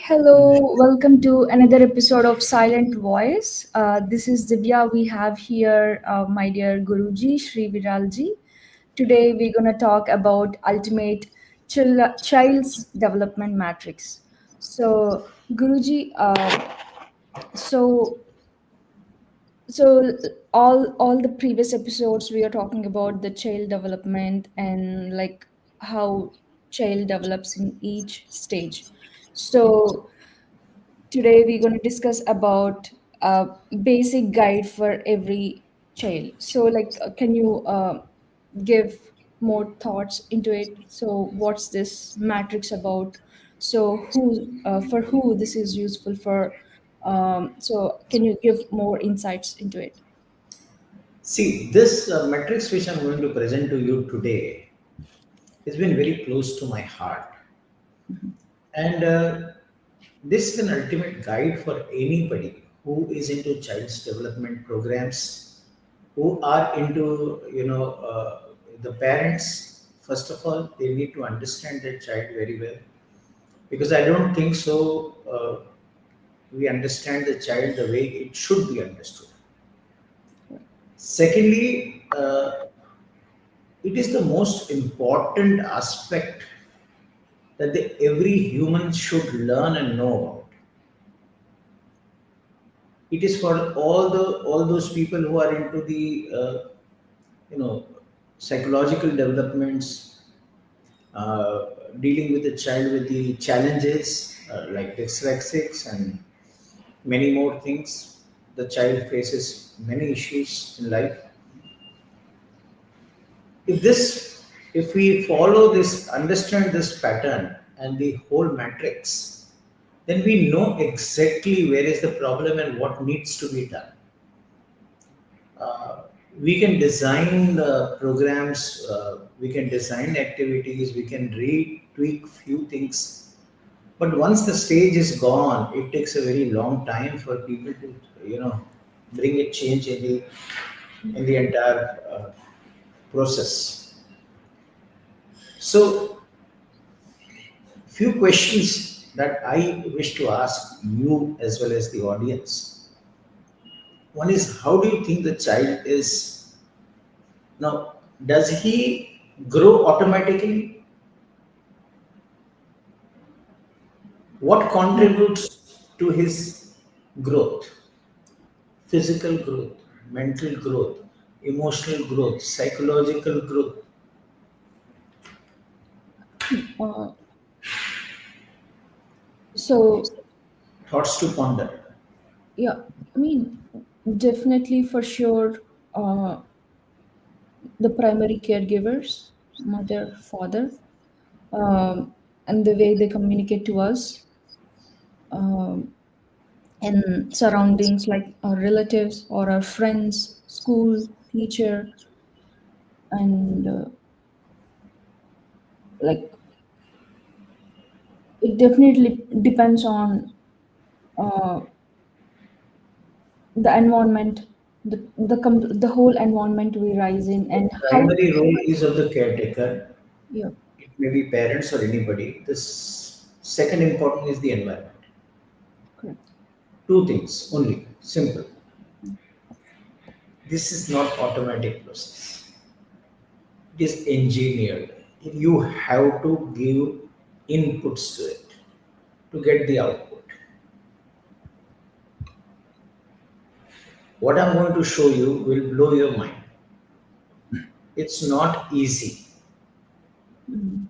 hello, welcome to another episode of Silent Voice. This is Divya. We have here my dear Guruji, ShriViral ji. Today we're going to talk about ultimate child's development matrix. So, Guruji, so so all the previous episodes we are talking about the child development and like how child develops in each stage. So today we're going to discuss about a basic guide for every child. So can you give more thoughts into it? So what's this matrix about? So who for who this is useful for? So can you give more insights into it? See, this matrix which I'm going to present to you today has been very close to my heart. And this is an ultimate guide for anybody who is into child's development programs, who are into, the parents. First of all, they need to understand their child very well. Because I don't think so, we understand the child the way it should be understood. Secondly, it is the most important aspect that every human should learn and know about. It is for all those people who are into the you know psychological developments, uh, dealing with the child with the challenges like dyslexics and many more things. The child faces many issues in life. If we follow this, understand this pattern and the whole matrix, then we know exactly where is the problem and what needs to be done. uh, we can design the programs, we can design activities, we can tweak few things, but once the stage is gone, it takes a very long time for people to bring a change in the entire process. So few questions that I wish to ask you as well as the audience. One is, how do you think the child is now? Does he grow automatically? What contributes to his growth? Physical growth, mental growth, emotional growth, psychological growth. Uh, so Thoughts to ponder. yeah, I mean definitely for sure. Uh, the primary caregivers, mother, father, and the way they communicate to us, um, and surroundings like our relatives or our friends, school, teacher, and like it definitely depends on uh, the environment, the whole environment we rise in, The and how. primary role is of the caretaker. Yeah, It may be parents or anybody. This second important is the environment. correct. Two things only. Simple. This is not automatic process. It is engineered. You have to give inputs to it to get the output. What I'm going to show you will blow your mind. It's not easy Mm.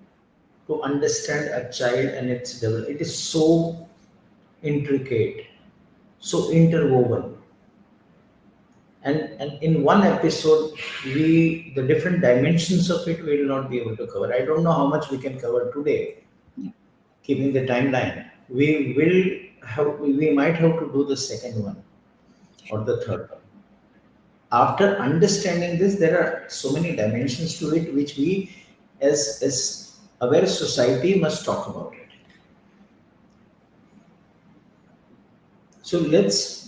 to understand a child and its development. It is so intricate, so interwoven. And in one episode, the different dimensions of it we will not be able to cover. I don't know how much we can cover today, Yeah. keeping the timeline. We might have to do the second one or the third one. After understanding this, there are so many dimensions to it which we as aware society must talk about it. So let's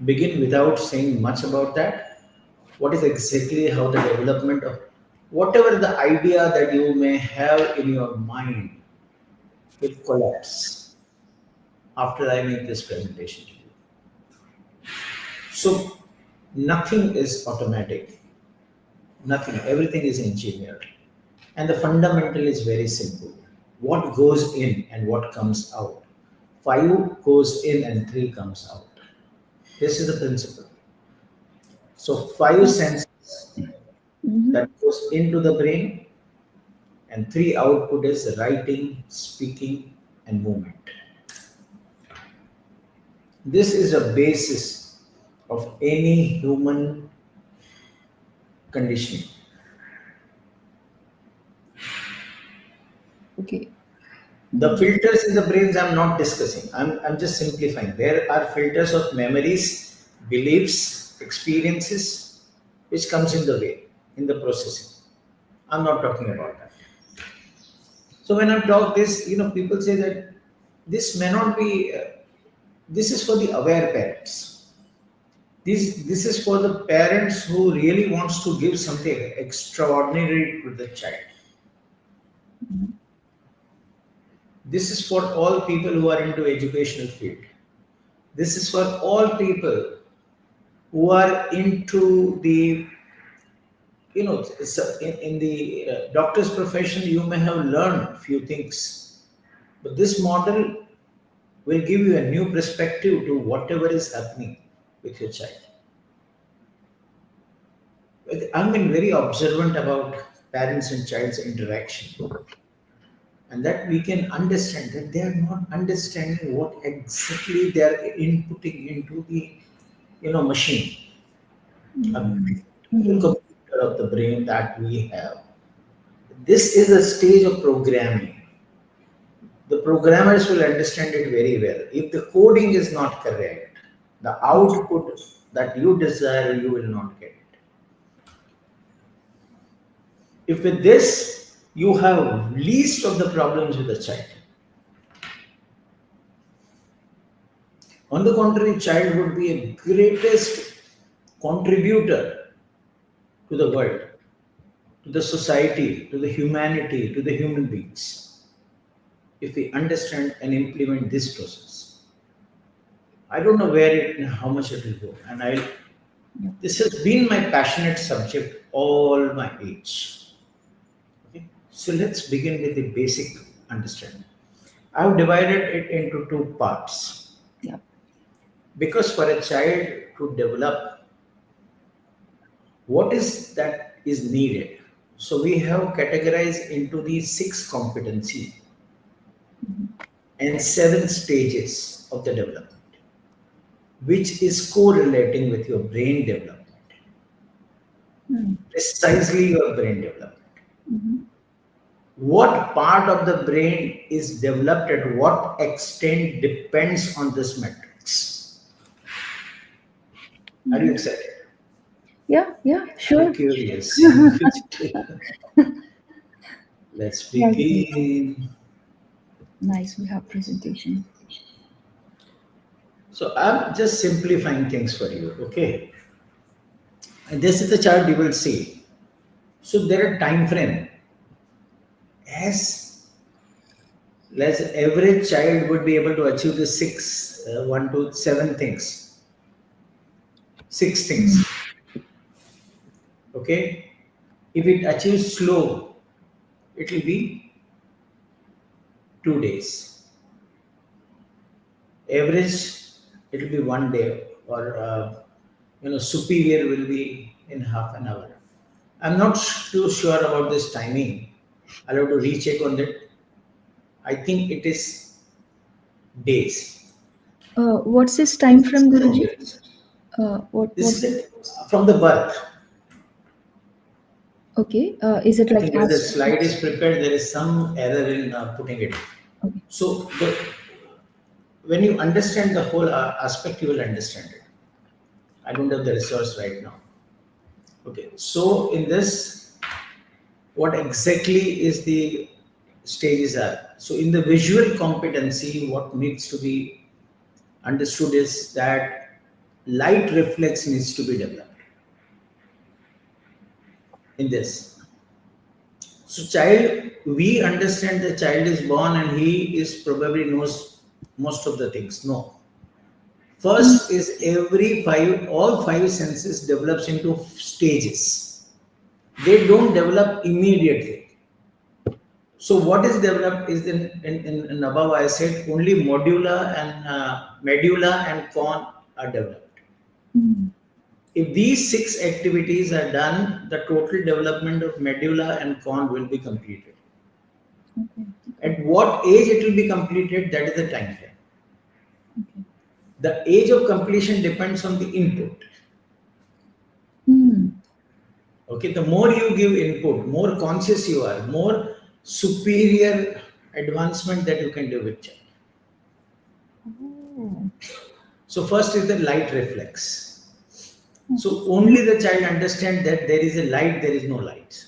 begin without saying much about that. What is exactly how the development of whatever the idea that you may have in your mind will collapse. after I make this presentation to you. So nothing is automatic, nothing, everything is engineered. And the fundamental is very simple. What goes in and what comes out? Five goes in and three comes out. This is the principle. So five senses Mm-hmm. that goes into the brain and three output is writing, speaking, and movement. This is a basis of any human conditioning. Okay. The filters in the brains I'm not discussing. I'm just simplifying. There are filters of memories, beliefs, experiences, which comes in the way, in the processing. I'm not talking about that. So when I talk this, people say that this may not be, this is for the aware parents. This is for the parents who really wants to give something extraordinary to the child. This is for all people who are into educational field. This is for all people who are into the, in the doctor's profession, you may have learned few things, but this model will give you a new perspective to whatever is happening with your child. I've been very observant about parents and child's interaction, and that we can understand that they are not understanding what exactly they are inputting into the machine, a Mm-hmm. beautiful computer of the brain that we have. This is a stage of programming. The programmers will understand it very well. If the coding is not correct, the output that you desire, you will not get it. If with this, you have least of the problems with the child. On the contrary, child would be a greatest contributor to the world, to the society, to the humanity, to the human beings, if we understand and implement this process. I don't know where it, how much it will go, and this has been my passionate subject all my age. Okay, so let's begin with the basic understanding. I've divided it into two parts Yeah. because for a child to develop, what is that is needed. So we have categorized into the six competency and seven stages of the development, which is correlating with your brain development, precisely your brain development. Mm-hmm. What part of the brain is developed at what extent depends on this matrix. Are you Mm-hmm. excited? Yeah, yeah, Are you sure. curious? Let's Yeah, begin. nice. We have presentation. So I'm just simplifying things for you, okay? And this is the chart you will see. So there are time frame. As less average child would be able to achieve the six, one to seven things, six things, okay? If it achieves slow, it will be 2 days. Average, it will be 1 day, or superior will be in half an hour. I'm not too sure about this timing. I'll have to recheck on that. I think it is days. What's this time from Guruji? Progress. What? This is it from the birth. Okay. Is it I like think when the as? slide is prepared, there is some error in putting it. Okay. So when you understand the whole aspect, you will understand it. I don't have the resource right now. Okay. So in this, what exactly is the stages are? So in the visual competency, what needs to be understood is that light reflex needs to be developed in this. So child, we understand the child is born and he is probably knows most of the things. No. Mm. First is all five senses develops into stages. They don't develop immediately. So what is developed is in above I said only modula and medulla and con are developed. Mm. If these six activities are done, the total development of medulla and con will be completed. Okay. Okay. At what age it will be completed, that is the time frame. Okay. The age of completion depends on the input. Mm. Okay, the more you give input, more conscious you are, more superior advancement that you can do with child. Oh. So first is the light reflex. Okay. So only the child understand that there is a light, there is no light.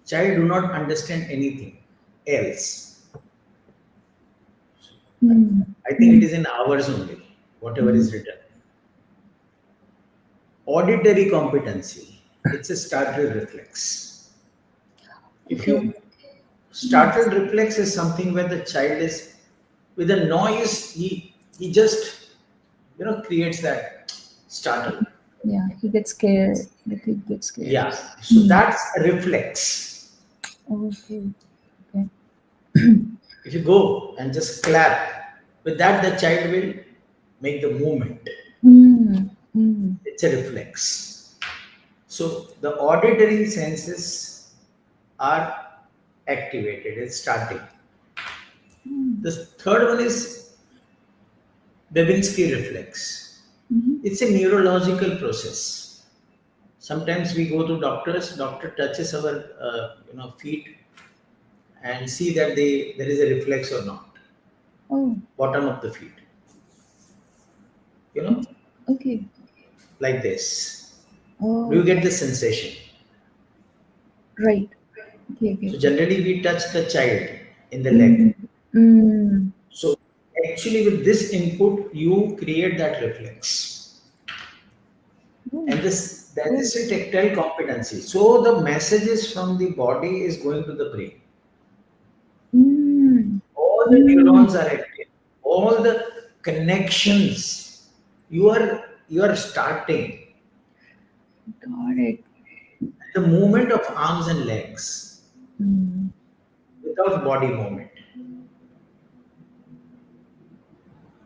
Child do not understand anything else. Mm. I think it Mm. is in hours only, whatever Mm. is written. Auditory competency, it's a startle reflex. If Okay. you Mm. startled reflex is something where the child is with a noise, he just creates that startle. Yeah, he gets scared. The kid gets scared. Yeah. So Mm. that's a reflex. Okay. Okay. If you go and just clap, with that the child will make the movement. Mm. Mm. It's a reflex. So the auditory senses are activated, it's starting. Mm. The third one is Babinski reflex. Mhm. It's a neurological process. Sometimes we go to doctors, doctor touches our feet and see that there is a reflex or not. Oh. Bottom of the feet, you know, Okay. like this. Do Oh. you get the sensation? Right. Okay. Okay. So Okay. generally we touch the child in the leg. Mm. Mm. So actually with this input you create that reflex. Oh. And this that Oh. is a tactile competency. So the messages from the body is going to the brain. Mm. All the Mm. neurons are active. All the connections you are starting. Got it. The movement of arms and legs Mm. without body movement.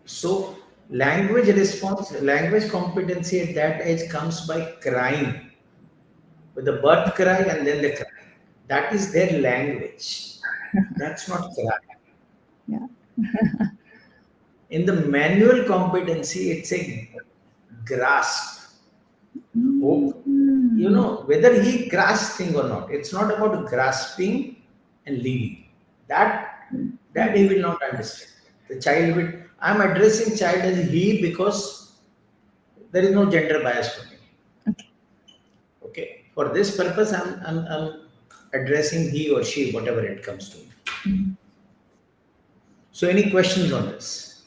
So language competency at that age comes by crying, with the birth cry and then the cry. That is their language. That's not cry. Yeah. In the manual competency, it's a grasp. Hope, Mm. whether he grasps thing or not. It's not about grasping and leaving. That he will not understand. The child will. I'm addressing child as he because there is no gender bias for me. Okay. Okay. For this purpose, I'm addressing he or she, whatever it comes to me. Mm. So, any questions on this?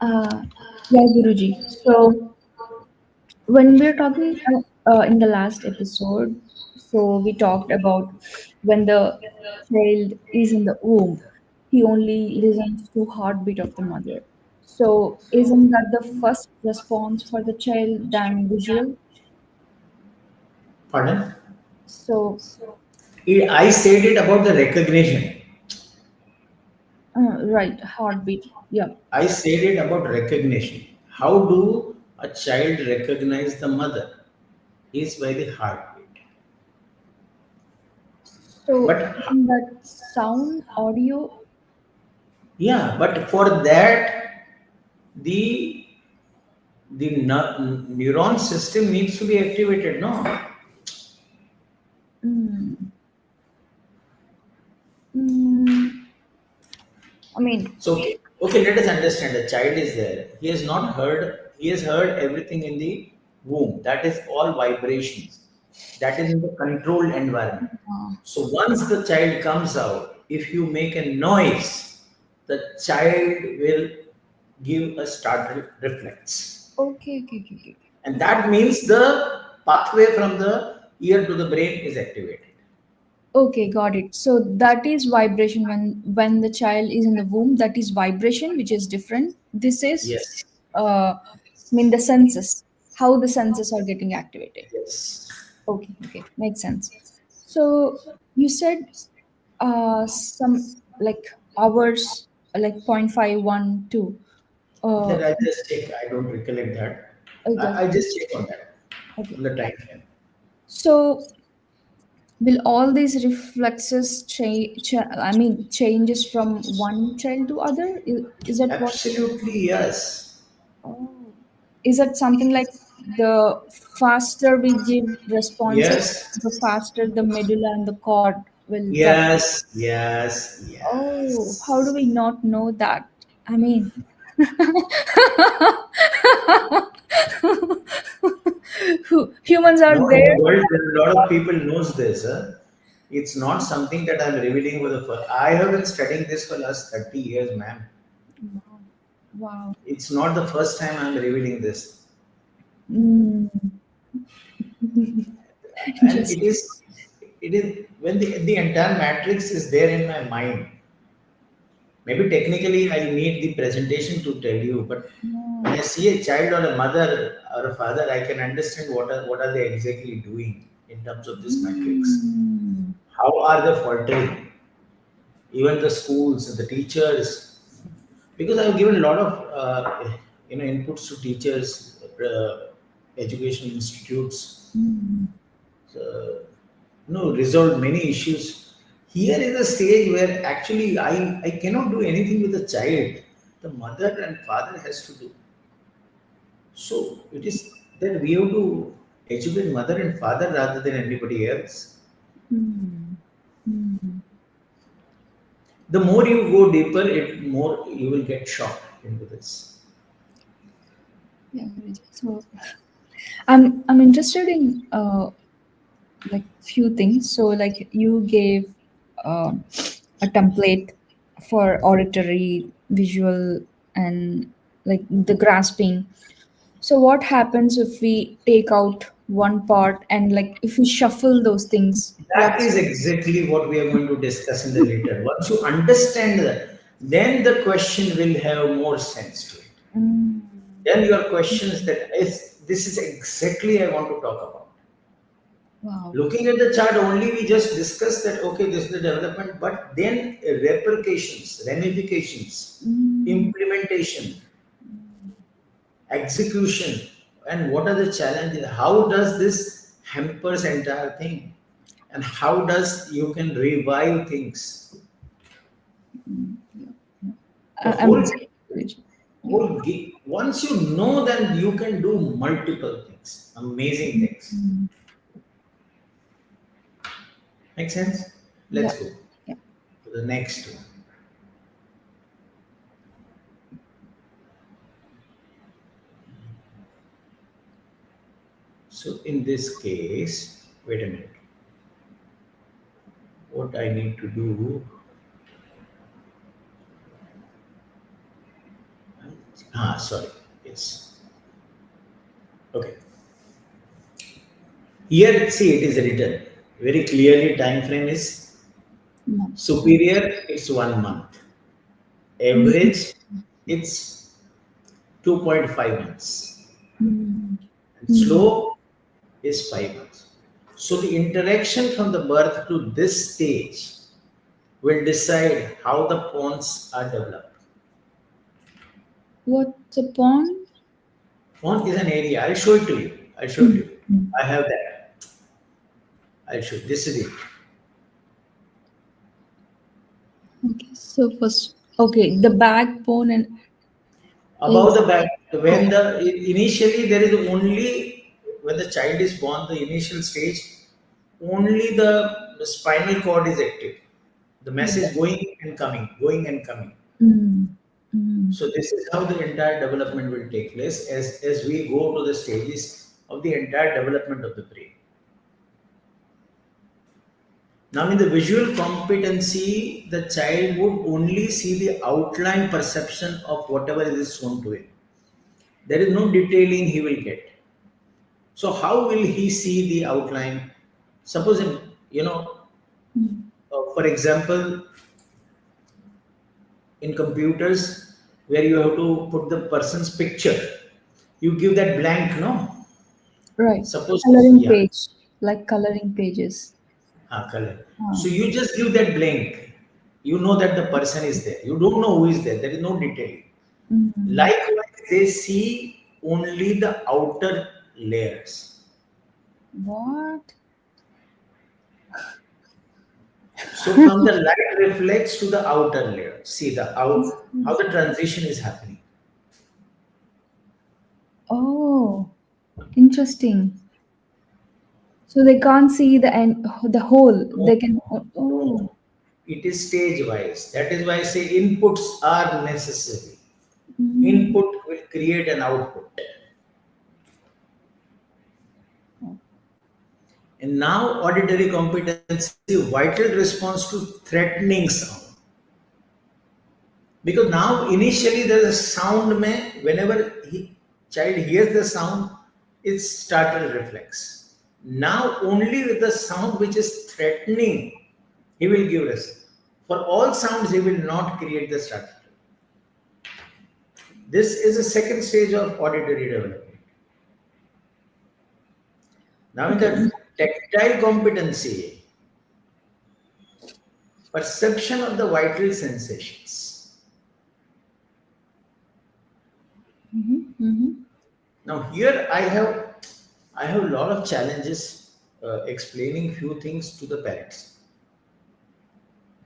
Uh, yeah, Guruji. So when we're talking in the last episode, so we talked about when the child is in the womb, he only listens to heartbeat of the mother. So isn't that the first response for the child than visual? Pardon? So I said it about the recognition. right, heartbeat. Yeah. I said it about recognition. How do a child recognize the mother? Is by the heartbeat. So But isn't that sound audio? yeah, but for that, the neuron system needs to be activated. No, Mm, mm, I mean, so okay. Let us understand. The child is there. He has not heard. He has heard everything in the womb. That is all vibrations. That is in the controlled environment. uh, So once the child comes out, if you make a noise, the child will give a startle reflex. okay, okay, okay, okay. And that means the pathway from the ear to the brain is activated. Okay, got it. So that is vibration when the child is in the womb. That is vibration, which is different. This is, Yes, I mean, the senses, how the senses are getting activated. yes. Okay, okay, makes sense. So you said some like hours, like 0.512. Uh, That I just check. I don't recollect that. okay, I just check on that, okay. on the time frame. So will all these reflexes change? I mean, changes from one child to other? Is that what? Absolutely, yes. Oh, is that something like the faster we give responses, Yes, the faster the medulla and the cord will develop? yes, yes, Oh, how do yes. we not know that? I mean, humans are Now in there. the world, there are a lot of people knows this. It's not something that I'm revealing for the first. I have been studying this for last 30 years, ma'am. Wow. Wow. It's not the first time I'm revealing this. Mm. And Interesting. it is when the entire matrix is there in my mind. Maybe technically I need the presentation to tell you, but when I No. see a child or a mother or a father, I can understand what are they exactly doing in terms of this matrix. Mm. How are they faltering? Even the schools, the teachers, because I've given a lot of inputs to teachers, education institutes, Mm. resolved many issues. Here is a stage where actually I cannot do anything with the child. The mother and father has to do. So it is that we have to educate mother and father rather than anybody else. Mm. Mm. The more you go deeper, it more you will get shocked into this. Yeah. So I'm interested in like few things. So like you gave um a template for auditory, visual, and like the grasping. So what happens if we take out one part and like if we shuffle those things? That What's is exactly what we are going to discuss in the later. Once you understand that, then the question will have more sense to it. mm, Then your questions that is this is exactly I want to talk about. wow. Looking at the chart only, we just discussed that okay, this is the development, but then repercussions, ramifications, Mm, implementation, execution, and what are the challenges? How does this hampers entire thing? And how does you can revive things? yeah, yeah. The I'm whole listening. Yeah. once you know, then you can do multiple things, amazing things. Mm, Make sense? yeah. Let's go Yeah. to the next one. So in this case, wait a minute. What I need to do? Sorry. Yes. Okay. Here, see, it is written very clearly. Time frame is Months. superior. It's 1 month. Average, it's 2.5 months. Mm, And mm. slow is 5 months. So the interaction from the birth to this stage will decide how the pawns are developed. What's a pawn? Pawn is an area. I'll show it to you. I'll show it to Mm, you. mm. I have that. I'll show you. This is it. Okay, so first, okay, the backbone and Above is the back, when okay. the initially there is only when the child is born, the initial stage, only the spinal cord is active. The message going and coming, going and coming. Mm, mm. So this is how the entire development will take place as we go to the stages of the entire development of the brain. Now in the visual competency, the child would only see the outline perception of whatever is shown to him. There is no detailing he will get. So how will he see the outline? Suppose him, you know, Mm. For example, in computers, where you have to put the person's picture, you give that blank, no? Right. Suppose, Coloring yeah, page, like coloring pages. color. Ah. So you just give that blank. You know that the person is there. You don't know who is there. There is no detailing. Mm. Likewise, they see only the outer layers. What? So from the light reflects to the outer layer. See the out how the transition is happening. Oh, interesting. So they can't see the end, the whole. No, They can. no, Oh. it is stage wise. That is why I say inputs are necessary. Mm. Input will create an output. And now auditory competency, vital response to threatening sound. Because now initially there is a sound mein, whenever child hears the sound, it's startle reflex. Now only with the sound which is threatening, he will give response. For all sounds, he will not create the startle. This is a second stage of auditory development. Now in Okay. the tactile competency, perception of the vital sensations. Mm-hmm. Mm-hmm. Now here I have a lot of challenges explaining few things to the parents.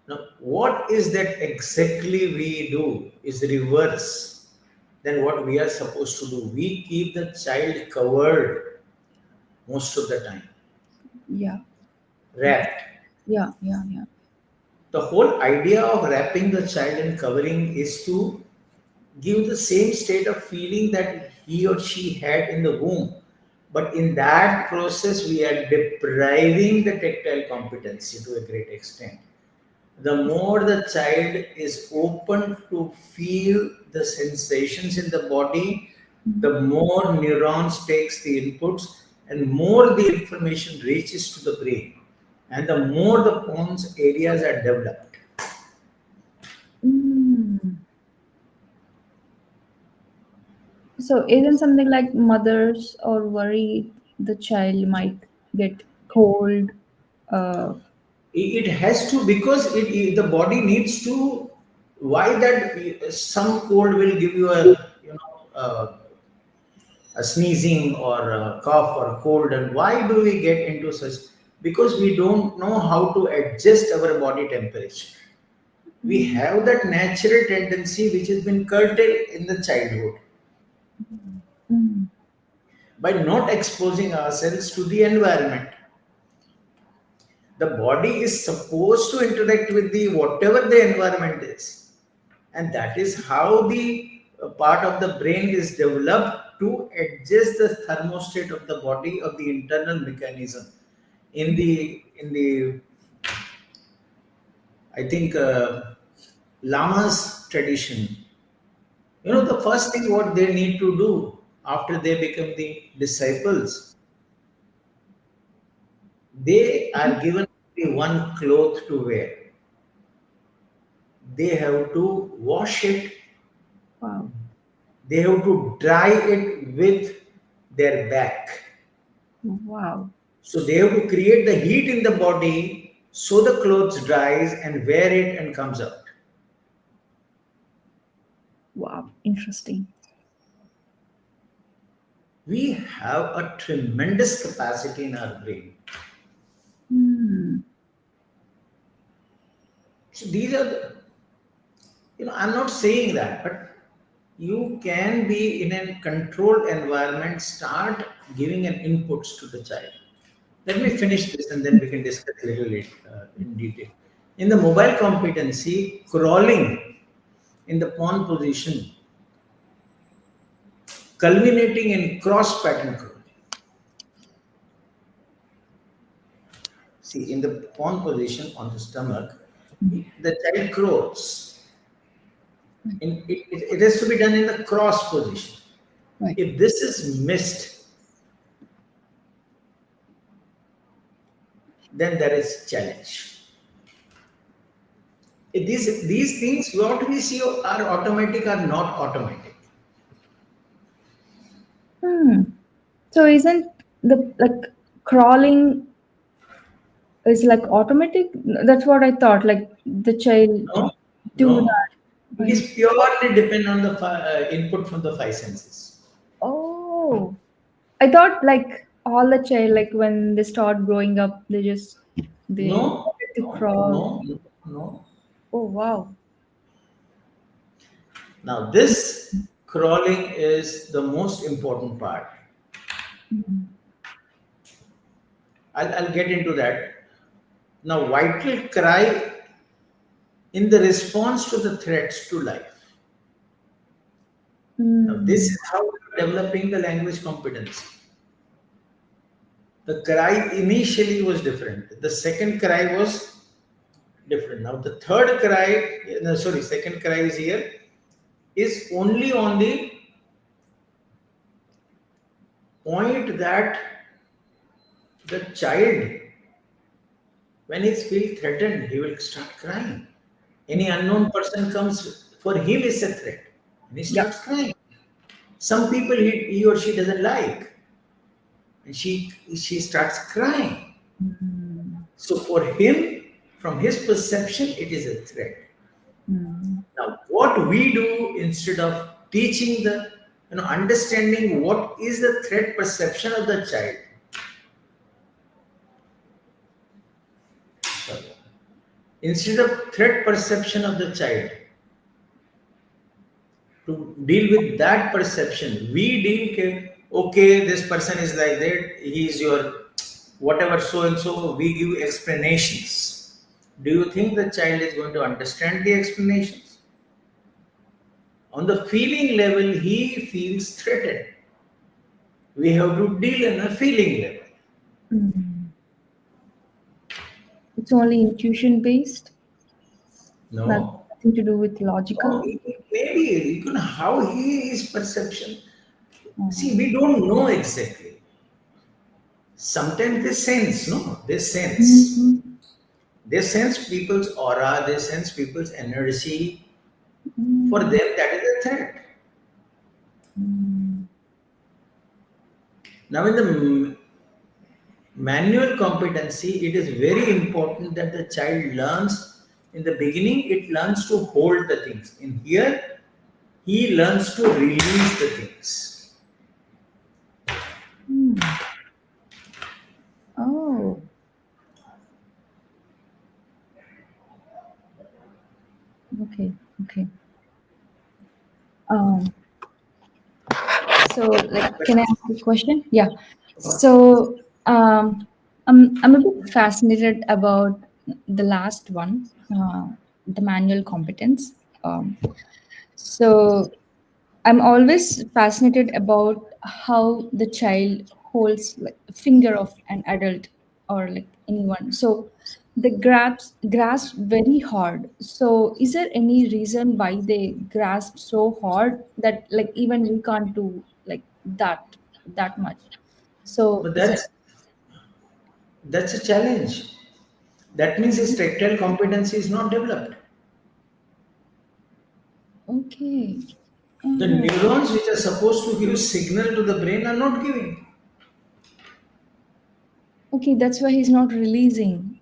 Now what is that exactly we do is reverse than what we are supposed to do. We keep the child covered most of the time, Yeah. wrapped. Yeah. Yeah. Yeah. The whole idea of wrapping the child and covering is to give the same state of feeling that he or she had in the womb. But in that process, we are depriving the tactile competency to a great extent. The more the child is open to feel the sensations in the body, the more neurons takes the inputs and more the information reaches to the brain and the more the pons areas are developed. Mm. So isn't something like mothers or worry the child might get cold? Uh, It has to because the body needs to. Why that some cold will give you a sneezing or a cough or a cold, and why do we get into such? Because we don't know how to adjust our body temperature. We have that natural tendency which has been curtailed in the childhood mm. by not exposing ourselves to the environment. The body is supposed to interact with the whatever the environment is, and that is how the part of the brain is developed to adjust the thermostat of the body of the internal mechanism. In the I think lamas tradition, the first thing what they need to do after they become the disciples, they are given only one cloth to wear. They have to wash it, Wow. they have to dry it with their back. Wow. So they have to create the heat in the body so the clothes dries and wear it and comes out. Wow. Interesting. We have a tremendous capacity in our brain. Hmm. So these are I'm not saying that, but you can be in a controlled environment, start giving an inputs to the child. Let me finish this and then we can discuss a little bit in detail. In the mobile competency, crawling in the pawn position, culminating in cross pattern crawling. See, in the pawn position on the stomach, the child crawls. It has to be done in the cross position. Right. If this is missed, then there is challenge. These things what we see are automatic are not automatic. Hmm. So isn't the like crawling is like automatic? That's what I thought. Like the child No, do no. that. It is purely depend on the input from the five senses. Oh, I thought like all the child like when they start growing up, they No, started to crawl. no, no, no. Oh wow. Now this crawling is the most important part. I'll get into that. Now vital cry in the response to the threats to life. Now this Mm. is how we're developing the language competency. The cry initially was different. The second cry was different. Now the third cry, no, sorry, second cry is here, is only on the point that the child, when he feels threatened, he will start crying. Any unknown person comes, for him is a threat, and he Yeah. starts crying. Some people he or she doesn't like, and she starts crying. Mm. So for him, from his perception, it is a threat. Mm. Now, what we do instead of teaching the, understanding what is the threat perception of the child, sorry, instead of threat perception of the child, to deal with that perception, we deal, okay, this person is like that, he is your whatever, so and so, we give explanations. Do you think the child is going to understand the explanations? On the feeling level, he feels threatened. We have to deal in a feeling level. Mm. It's only intuition based, No, nothing to do with no, logical. maybe how he is perception. See, we Mm. don't know exactly. Sometimes they sense, no, they sense. Mhm. They sense people's aura, they sense people's energy. For them, Mm. that is a threat. Mm. Now, in the manual competency, it is very important that the child learns. In the beginning, it learns to hold the things. In here, he learns to release the things. Mm. Oh, okay, okay. Um, so like, can I ask a question? Yeah. So, I'm a bit fascinated about the last one, the manual competence. Um, so I'm always fascinated about how the child holds like the finger of an adult or like anyone. So they grasp very hard. So is there any reason why they grasp so hard that like even we can't do like that much? So But is it that's a challenge. That means his tactile competency is not developed. okay? The Oh, neurons which are supposed to give signal to the brain are not giving. okay. That's why he's not releasing.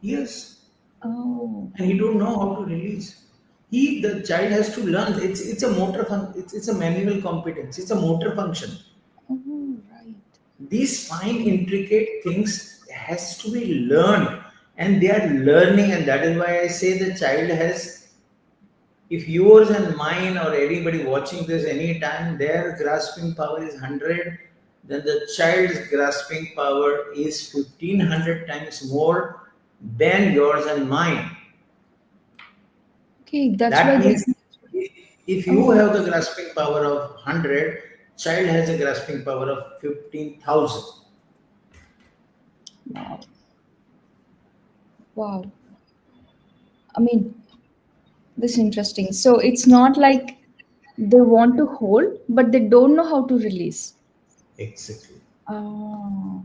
Yes, Oh, and he don't know how to release. The child has to learn. It's a it's a manual competence. It's a motor function. oh, right. These fine intricate things has to be learned, and they are learning, and that is why I say the child has, if yours and mine or anybody watching this anytime, their grasping power is 100, then the child's grasping power is 1500 times more than yours and mine. Okay, that's why That they. means if you Oh, have the grasping power of 100, child has a grasping power of 15,000. wow, wow. I mean, this is interesting. So it's not like they want to hold, but they don't know how to release. Exactly. Oh,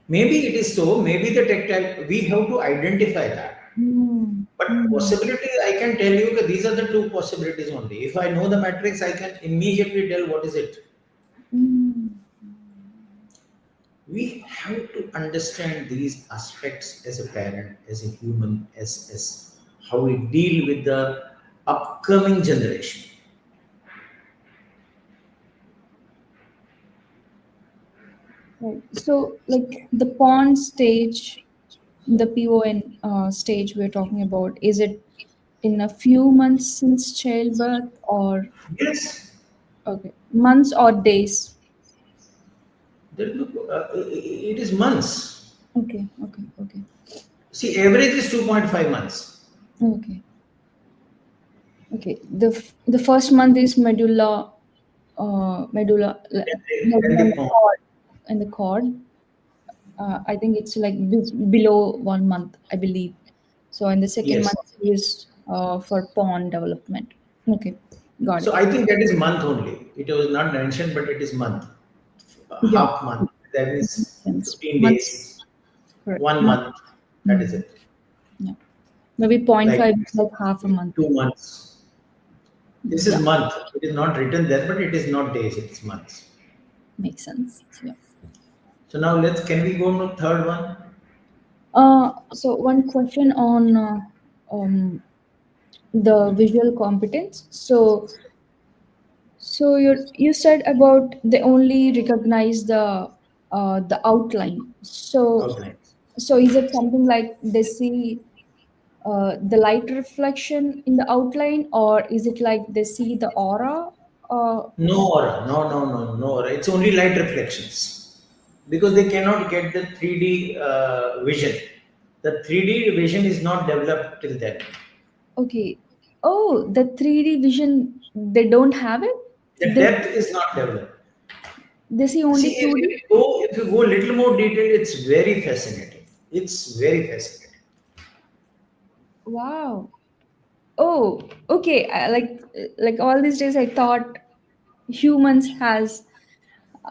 Maybe it is so, maybe the tactile, we have to identify that. hmm. But Mm. possibility, I can tell you that these are the two possibilities only. If I know the matrix, I can immediately tell what is it. Mm. We have to understand these aspects as a parent, as a human, as how we deal with the upcoming generation. Right. So, like the pawn stage, the PON stage we're talking about, is it in a few months since childbirth or Yes, okay, months or days? it is months. Okay, okay, okay, See, average is 2.5 months. okay, okay. The first month is And medulla the and the pound. cord and the cord. I think it's like below 1 month, I believe. So, in the second Yes. month is for pawn development. Okay, got So it. I think that is month only. It was not mentioned, but it is month. Yeah, Half month. That makes is sense. 15 Months, days. correct. 1 month. That is Mm, it. yeah, maybe point Like 5 is like half a month. 2 months. This is Yeah, month. It is not written there, but it is not days. It is months. makes sense. Yeah. So now let's. Can we go to third one? So one question on the visual competence. So you said about they only recognize the outline. Outline. So is it something like they see the light reflection in the outline, or is it like they see the aura? No aura. No, no, no, no aura. It's only light reflections because they cannot get the 3D vision. The 3D vision is not developed till then. Okay. Oh, the 3D vision, they don't have it? The They depth is not developed. they see See, only 2D? if you go a little more detail, it's very fascinating. It's very fascinating. Wow. Oh, okay. Like all these days I thought humans has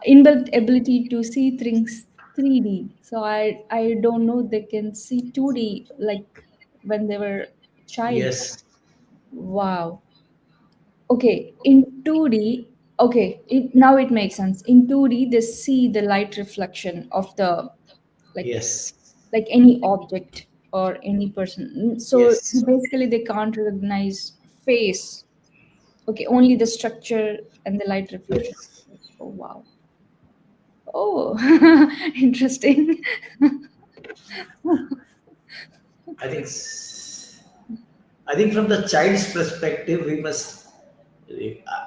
inbuilt ability to see things 3D. So I don't know they can see 2D like when they were child. Yes, Wow. Okay, in 2D, okay, now it makes sense. In 2D, they see the light reflection of the like yes, like any object or any person. So yes, basically, they can't recognize face. Okay, only the structure and the light reflection. yes. Oh wow. Oh, interesting. I think, I think from the child's perspective, we must.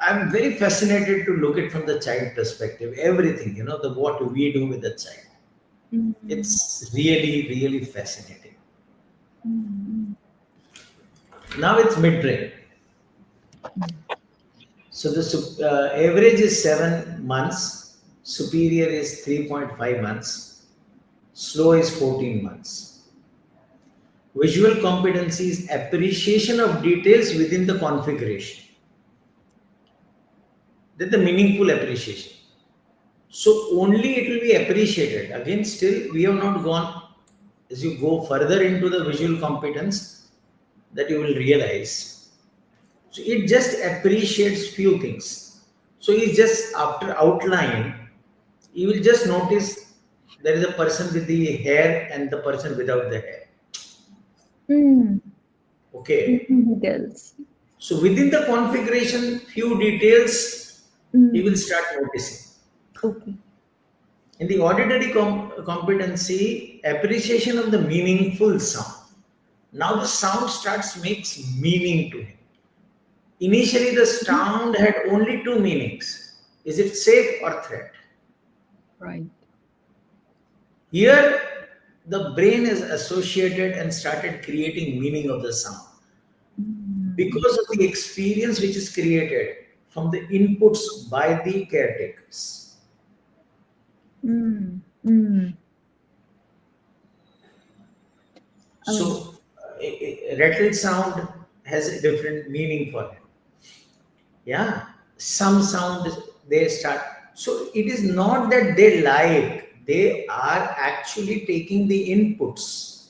I'm very fascinated to look at from the child perspective. Everything, the what we do with the child. Mm, It's really, really fascinating. mm, Now it's mid-brain. So the average is 7 months, superior is 3.5 months, slow is 14 months. Visual competency is appreciation of details within the configuration. That's the meaningful appreciation. So only it will be appreciated. Again, still we have not gone. As you go further into the visual competence, that you will realize. So it just appreciates few things. So it's just after outline, you will just notice there is a person with the hair and the person without the hair. mm. Okay. Details. So within the configuration, few details he will Mm. start noticing. Okay. In the auditory competency, appreciation of the meaningful sound. Now the sound starts makes meaning to him. Initially, the sound had only two meanings. Is it safe or threat? Right. Here, the brain is associated and started creating meaning of the sound Mm. because of the experience which is created from the inputs by the caretakers. Mm. Mm. I mean, So, a rattle sound has a different meaning for him. Yeah, some sound they start. So it is not that they like; they are actually taking the inputs.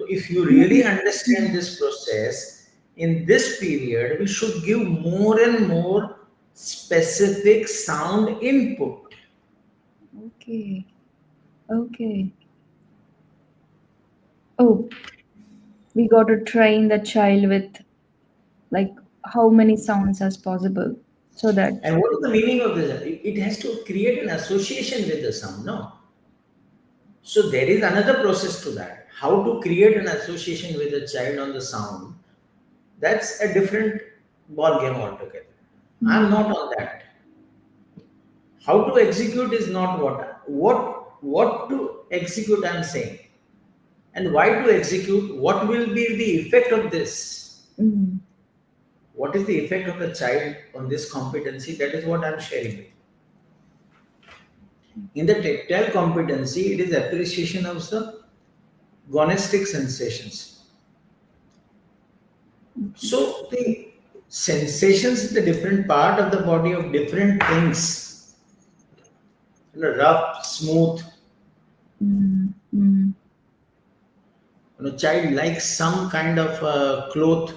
So if you really understand this process, in this period, we should give more and more specific sound input. Okay. Okay. Oh, we got to train the child with like how many sounds as possible so that. And what is the meaning of this? It has to create an association with the sound, no? So there is another process to that. How to create an association with a child on the sound, that's a different ball game altogether. I'm Mm, not on that. How to execute is not what to execute I'm saying. And why to execute, what will be the effect of this? mm, What is the effect of the child on this competency? That is what I'm sharing with you. In the tactile competency, it is appreciation of the gonestic sensations. okay. So the sensations is the different part of the body of different things. Rough, smooth. Mm, mm, Child likes some kind of cloth,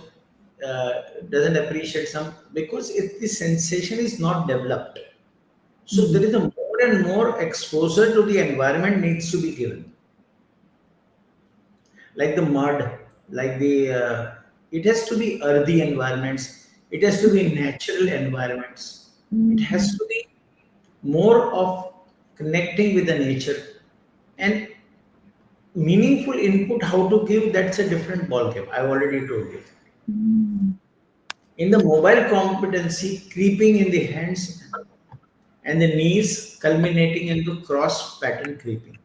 doesn't appreciate some because if the sensation is not developed. So mm, there is a more and more exposure to the environment needs to be given, like the mud, like the it has to be earthy environments. It has to be natural environments. It has mm, to be more of connecting with the nature and meaningful input. How to give, that's a different ball game. I already told you. mm. In the mobile competency, creeping in the hands and the knees, culminating into cross pattern creeping.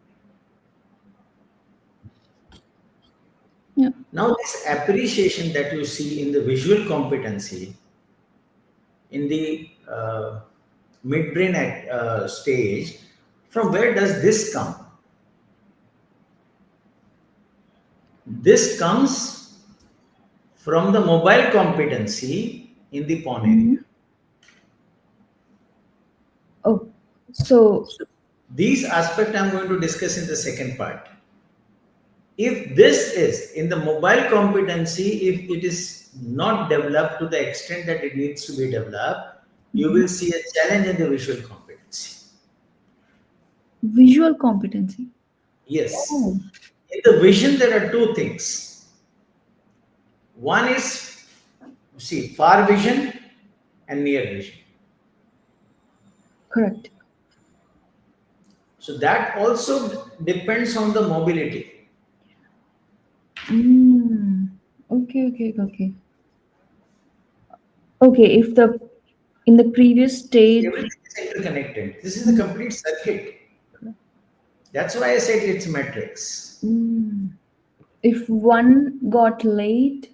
Yeah. Now, this appreciation that you see in the visual competency, in the midbrain stage, from where does this come? This comes from the mobile competency in the pawn area. Mm. Oh, so. So these aspects I'm going to discuss in the second part. If this is in the mobile competency, if it is not developed to the extent that it needs to be developed, you Mhm. will see a challenge in the visual competency. Visual competency. Yes. Oh, In the vision, there are two things. One is, see, far vision and near vision. correct. So that also depends on the mobility. Mm. Okay, okay, okay. Okay, if the in the previous stage. Everything is interconnected. This is a Mm, complete circuit. correct. That's why I said it's matrix. Mm. If one got late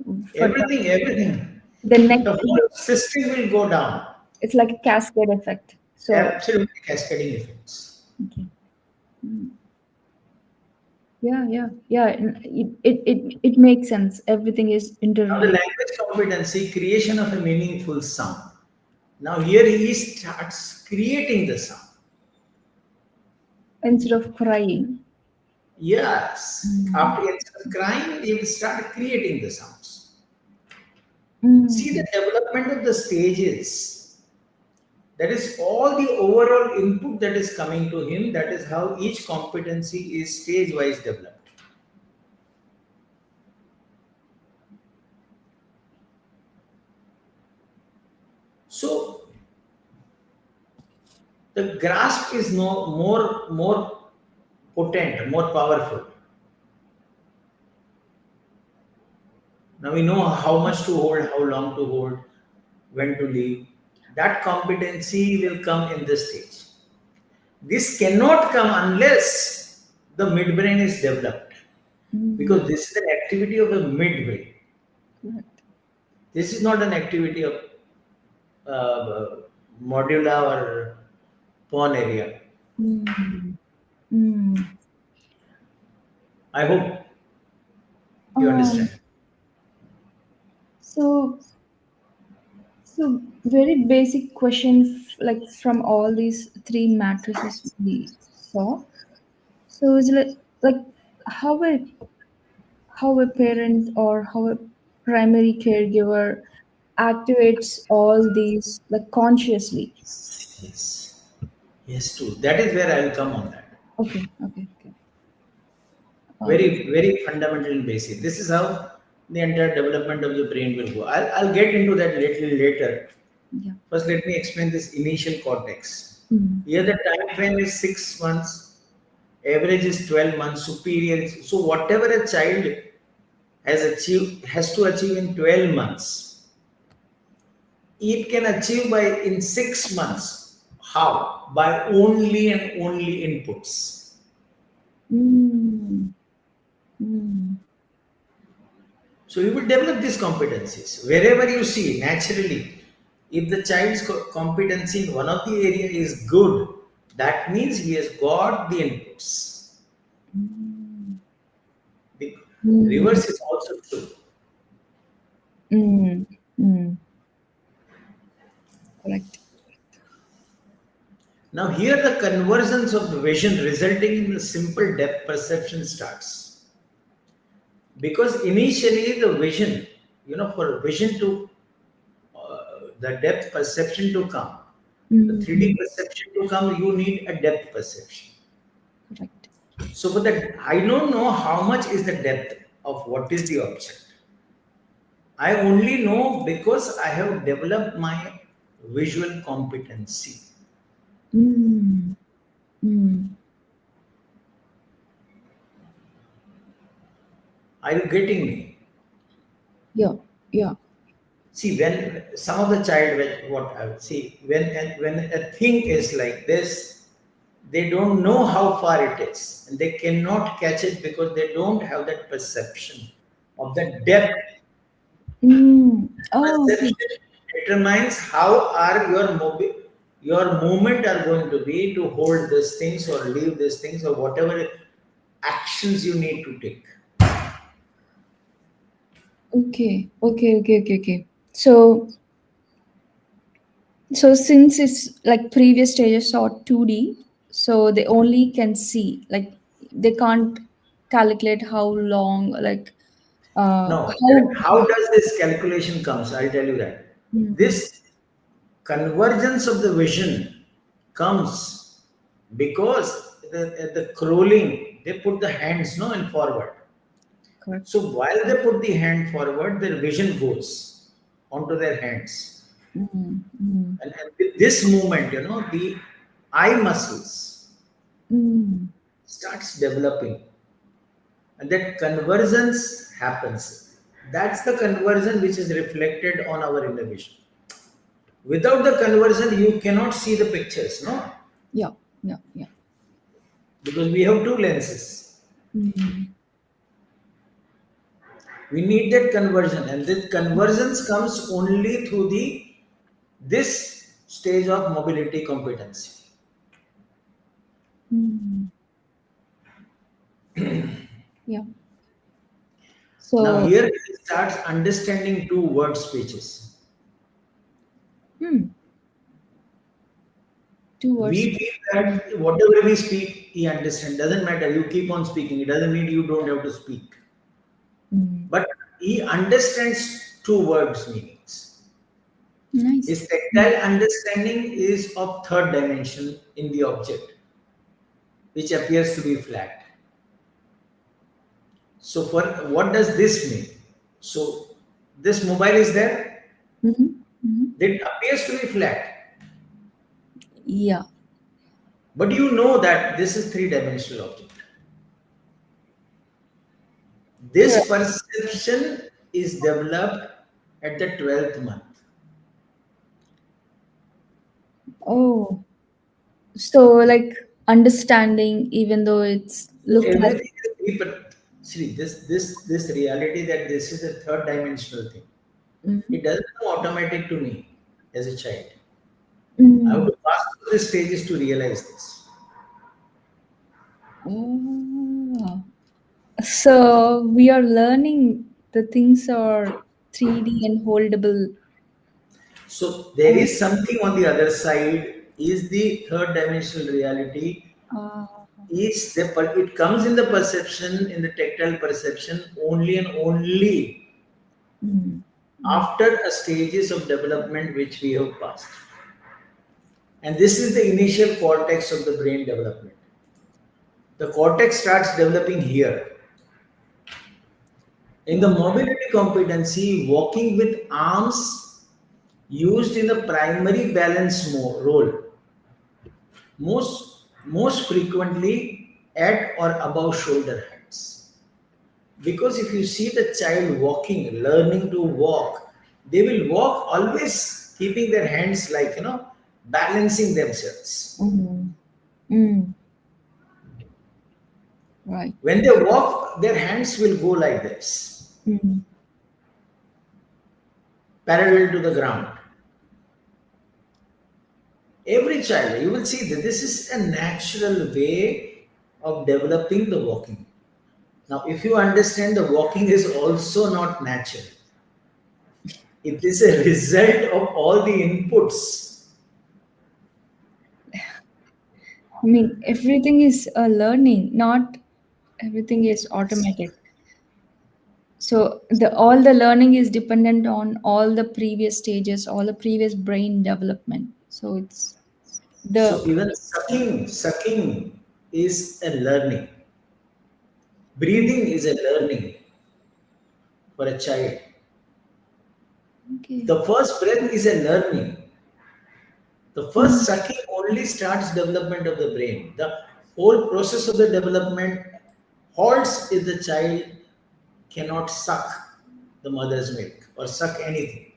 for Everything. the The next, whole system will go down. it's like a cascade effect. So, Absolutely cascading effects. okay. Mm. Yeah, yeah, yeah. It makes sense. Everything is Now the interrelated. language competency, creation of a meaningful sound. Now here he starts creating the sound. Instead of crying. Yes. Mm. After instead of crying, he will start creating the sounds. See Mm. the development of the stages. That is all the overall input that is coming to him. That is how each competency is stage wise developed. So the grasp is no more potent, more powerful. Now we know how much to hold, how long to hold, when to leave. That competency will come in this stage. This cannot come unless the midbrain is developed Mm. because this is an activity of a midbrain. Correct. This is not an activity of uh, modula or pawn area. Mm. Mm. I hope you Um, understand. so, so very basic question, like from all these three matrices we saw. So it's like how it. how a parent or how a primary caregiver activates all these like consciously. Yes. Yes, too. That is where I will come on that. Okay, okay, okay. Um, Very, very fundamental and basic. This is how the entire development of the brain will go. I'll get into that little later. yeah. First, let me explain this initial cortex. Mm. Here, the time frame is 6 months, average is 12 months, superior. So, whatever a child has to achieve in 12 months, it can achieve by in 6 months. How? By only and only inputs. Mm. Mm. So you will develop these competencies wherever you see naturally. If the child's competency in one of the area is good, that means he has got the inputs. Mm. The Mm. reverse is also true. Mm. Mm. Correct. Now here the convergence of vision resulting in the simple depth perception starts. Because initially the vision, for vision to the depth perception to come, the 3D Mm. perception to come, you need a depth perception. Correct. So for that, I don't know how much is the depth of what is the object. I only know because I have developed my visual competency. Mm. Mm. Are you getting me? Yeah. Yeah. See, when some of the child, what I would see, when a thing is like this, they don't know how far it is, and they cannot catch it because they don't have that perception of the depth. Mm. Oh, okay. Perception determines how are your movement are going to be to hold these things or leave these things or whatever actions you need to take. Okay. Okay. Okay. Okay. Okay. So since it's like previous stages are 2D, so they only can see, like they can't calculate how long, like Now, how. how does this calculation comes? I'll tell you that. Mm. This convergence of the vision comes because the crawling, they put the hands no in forward. Correct. So while they put the hand forward, their vision goes onto their hands. Mm. Mm. And with this movement, the eye muscles Mm. starts developing, and that convergence happens. That's the conversion which is reflected on our inner vision. Without the conversion, you cannot see the pictures, no, Yeah. Yeah. Yeah. because we have two lenses. Mm. We need that conversion, and that convergence comes only through the this stage of mobility competency. Mm. Yeah. Now So, here he starts understanding two word speeches. hmm, two words. We feel that whatever we speak, he understands. Doesn't matter. You keep on speaking. It doesn't mean you don't have to speak. Mm. But he understands two words meanings. Nice. His tactile understanding is of third dimension in the object, which appears to be flat. So for what does this mean? So this mobile is there. Mm-hmm. Mm-hmm. It appears to be flat, Yeah. but you know that this is three-dimensional object. This Correct. perception is developed at the 12th month. Oh, so like understanding, even though it's So look like. everything is deeper. See, this reality that this is a third dimensional thing. Mm. It doesn't come automatic to me as a child. I have Mm. to pass through the stages to realize this. Oh. So we are learning the things are 3D and holdable. So there Oh. is something on the other side, is the third dimensional reality Ah. it comes in the perception, in the tactile perception, only and only Mm. Mm. after a stages of development which we have passed. And this is the initial cortex of the brain development. The cortex starts developing here. In the Oh. mobility competency, walking with arms used in the primary balance role, most frequently at or above shoulder heights. Because if you see the child walking, learning to walk, they will walk always keeping their hands like, balancing themselves. Mm. Mm. Right. When they walk, their hands will go like this, Mm. parallel to the ground. Every child, you will see that this is a natural way of developing the walking. Now, if you understand, the walking is also not natural. It is a result of all the inputs. I mean, everything is a learning, not everything is automatic. So the all the learning is dependent on all the previous stages, all the previous brain development. So it's the So even sucking is a learning. Breathing is a learning for a child. okay. The first breath is a learning. The first Mm. sucking only starts development of the brain. The whole process of the development halts if the child cannot suck the mother's milk or suck anything.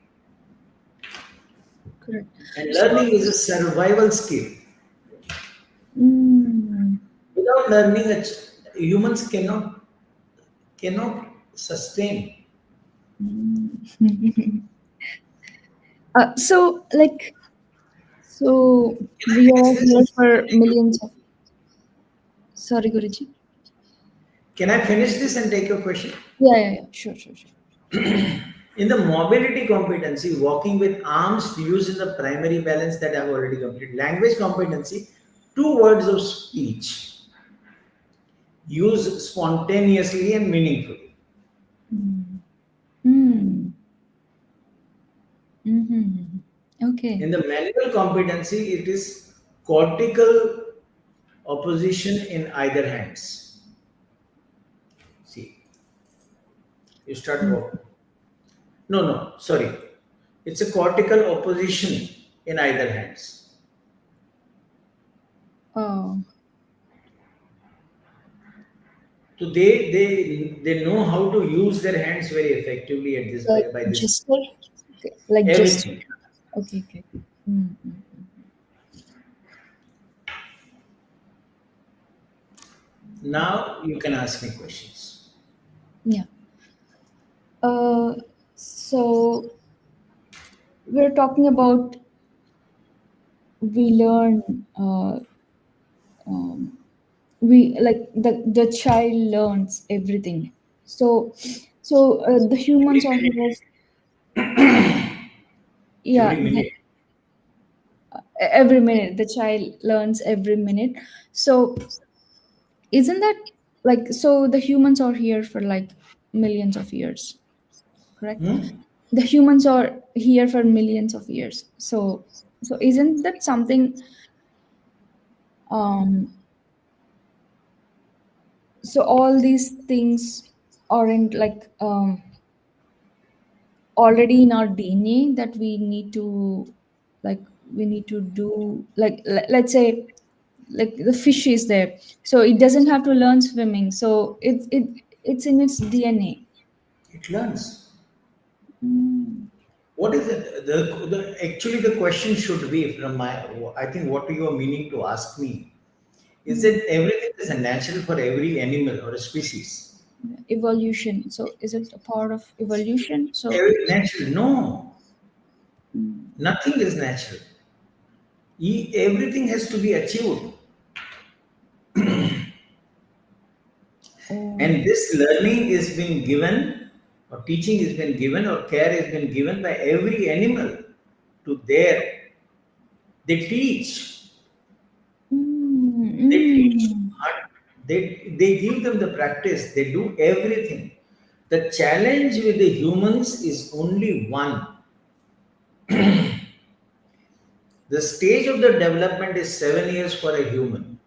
Correct. And So, learning is a survival skill. mm, Without learning, humans cannot sustain. mm. So like, so Can I we finish are this here and for take your millions of. Sorry, Guruji. Can I finish this and take your question? Yeah, yeah, yeah. Sure, sure, sure. In the mobility competency, walking with arms used in the primary balance that I have already completed. Language competency, two words of speech used spontaneously and meaningfully. Mm. Mm. Mm-hmm. In Okay. the manual competency, it is cortical opposition in either hands. See, you start Mm. walking. No, no, sorry. It's a cortical opposition in either hands. Oh, So they know how to use their hands very effectively at this like by this gesture, okay. Like gesture. everything. Okay, okay. Mm, mm, mm. Now you can ask me questions. Yeah. Uh, so we're talking about we learn. Um, we like the child learns everything. So, the Every humans are minute, here. Yeah, every minute. every minute the child learns every minute. So isn't that like so the humans are here for like millions of years, correct? Hmm? The humans are here for millions of years. So isn't that something, um so all these things aren't like already in our DNA that we need to, like, we need to do, like, let's say, like the fish is there, so it doesn't have to learn swimming, so it's in its DNA. It learns. Mm. What is it? Actually the question should be from my I think what you are meaning to ask me is Mm. that everything is a natural for every animal or a species. Evolution, so is it a part of evolution? So Every natural, no, mm. nothing is natural. Everything has to be achieved. Oh. And this learning is being given, or teaching is being given, or care is being given by every animal to their. They teach. Mm, They teach. mm. hunt. They give them the practice. They do everything. The challenge with the humans is only one. The stage of the development is 7 years for a human,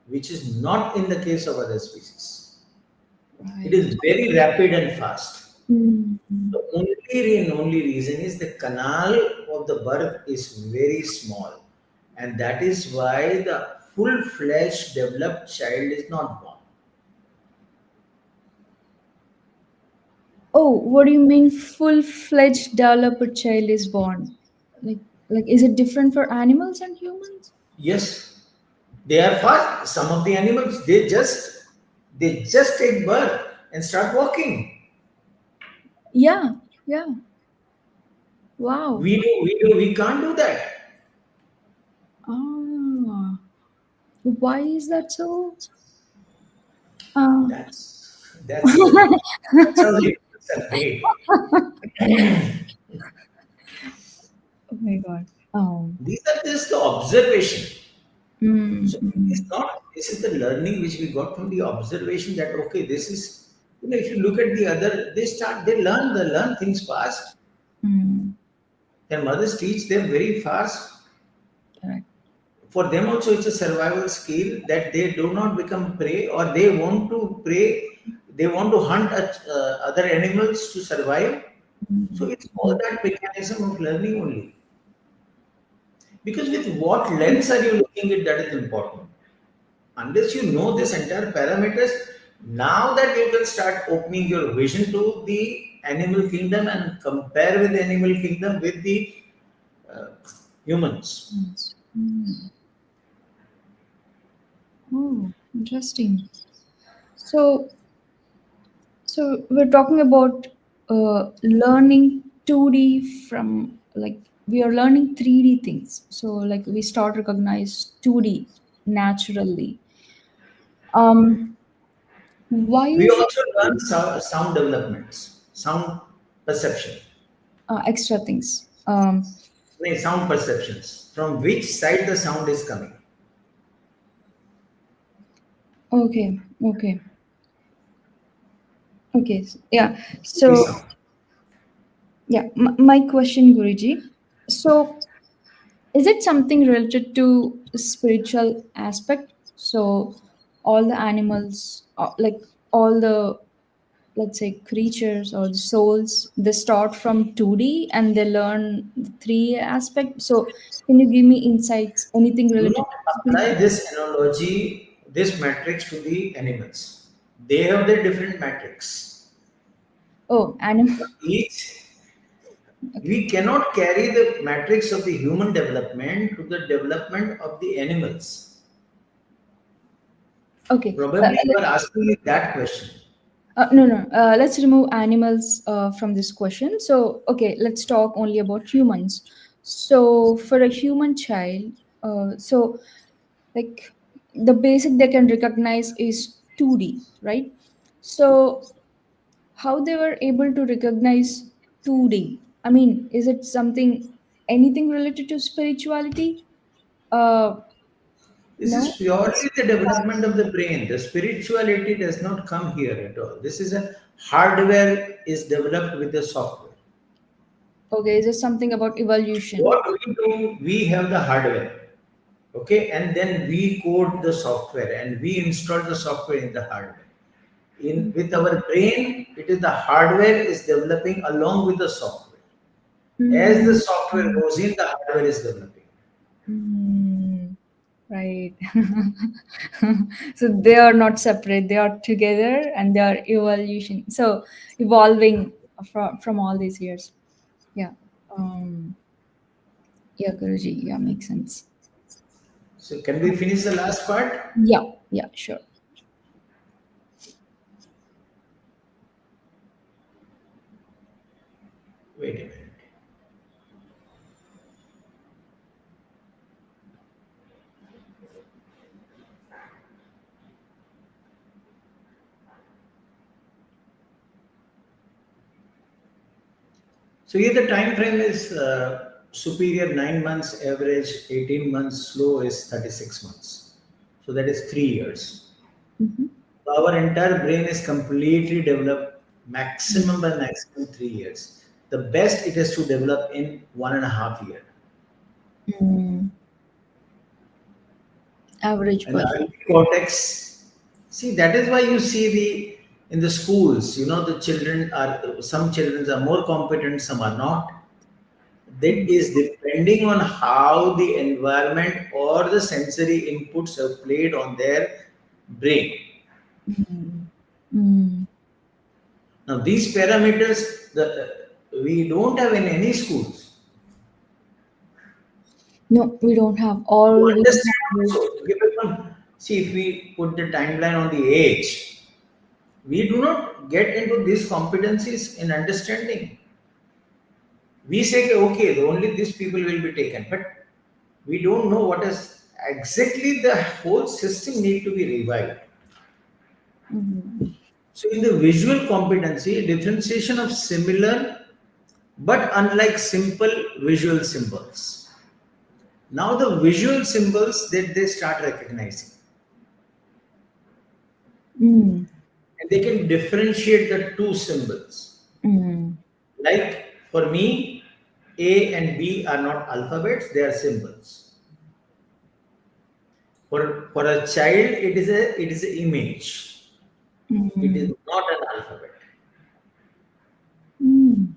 which is not in the case of other species. It Right. is very rapid and fast. Mm-hmm. The only reason is the canal of the birth is very small, and that is why the full-fledged developed child is not born. Oh, what do you mean full-fledged developer child is born? Like, like, is it different for animals and humans? Yes, they are fast. Some of the animals they just take birth and start walking. Yeah, yeah. Wow. We can't do that. Ah, why is that so? Uh, That's how the humans are made. oh my God. Oh. These are just the observation. So it's Mm-hmm. not, this is the learning which we got from the observation that okay, this is, if you look at the other, they learn things fast. Mm, Their mothers teach them very fast. correct. For them also, it's a survival skill that they do not become prey or they want to prey, they want to hunt other animals to survive. So it's all Mm-hmm. that mechanism of learning only. Because with what lens are you looking at, that is important. Unless you know this entire parameters, now that you can start opening your vision to the animal kingdom and compare with the animal kingdom with the uh, humans. Mm. Oh, interesting. So, so we're talking about learning 2D from like we are learning 3D things. So like we start recognize 2D naturally. Um, why We is it also learn sound developments, sound perception, extra things? no, sound perceptions, from which side the sound is coming. Okay, okay, okay. Yeah. The So sound. yeah, my question, Guruji. So is it something related to spiritual aspect? So all the animals, like all the let's say creatures or the souls, they start from 2D and they learn the 3 aspect. So can you give me insights? Anything Do related not to apply spiritual? this analogy, this matrix to the animals. They have their different matrix. Oh, animal. Each Okay, we cannot carry the matrix of the human development to the development of the animals. okay. Probably you are asking me that question. No, no. Let's remove animals from this question. So, okay, let's talk only about humans. So, for a human child, like the basic they can recognize is 2D, right? So, how they were able to recognize 2D? I mean, is it something anything related to spirituality? Uh, This no. is purely the development of the brain. The spirituality does not come here at all. This is a hardware is developed with the software. Okay, is it something about evolution? What we do, we have the hardware, okay, and then we code the software and we install the software in the hardware. In with our brain, it is the hardware is developing along with the software. As the Mm. software goes in, the hardware is developing. Mm, right. So they are not separate, they are together and they are evolution. So evolving from all these years. Yeah. Um, yeah, Guruji. Yeah, makes sense. So can we finish the last part? Yeah, yeah, sure. Wait a minute. So here the time frame is superior 9 months, average 18 months, slow is 36 months. So that is 3 years. Mhm. Our entire brain is completely developed maximum by maximum 3 years. The best it has to develop in 1.5 year. Mm. Average And the person. early cortex, see that is why you see the in the schools, the children are some children are more competent, some are not. That is depending on how the environment or the sensory inputs have played on their brain. Mm. Mm. Now these parameters we don't have in any schools. No, we don't have. To All we understand have is. also, give it one. See, if we put the timeline on the age, we do not get into these competencies in understanding. We say, okay, only these people will be taken, but we don't know what is exactly the whole system need to be revived. Mm. So, in the visual competency, differentiation of similar but unlike simple visual symbols. Now, the visual symbols that they start recognizing, Mm. and they can differentiate the two symbols. Mm. Like for me, A and B are not alphabets; they are symbols. For a child, it is an image. It is Mm. not an alphabet. Mm.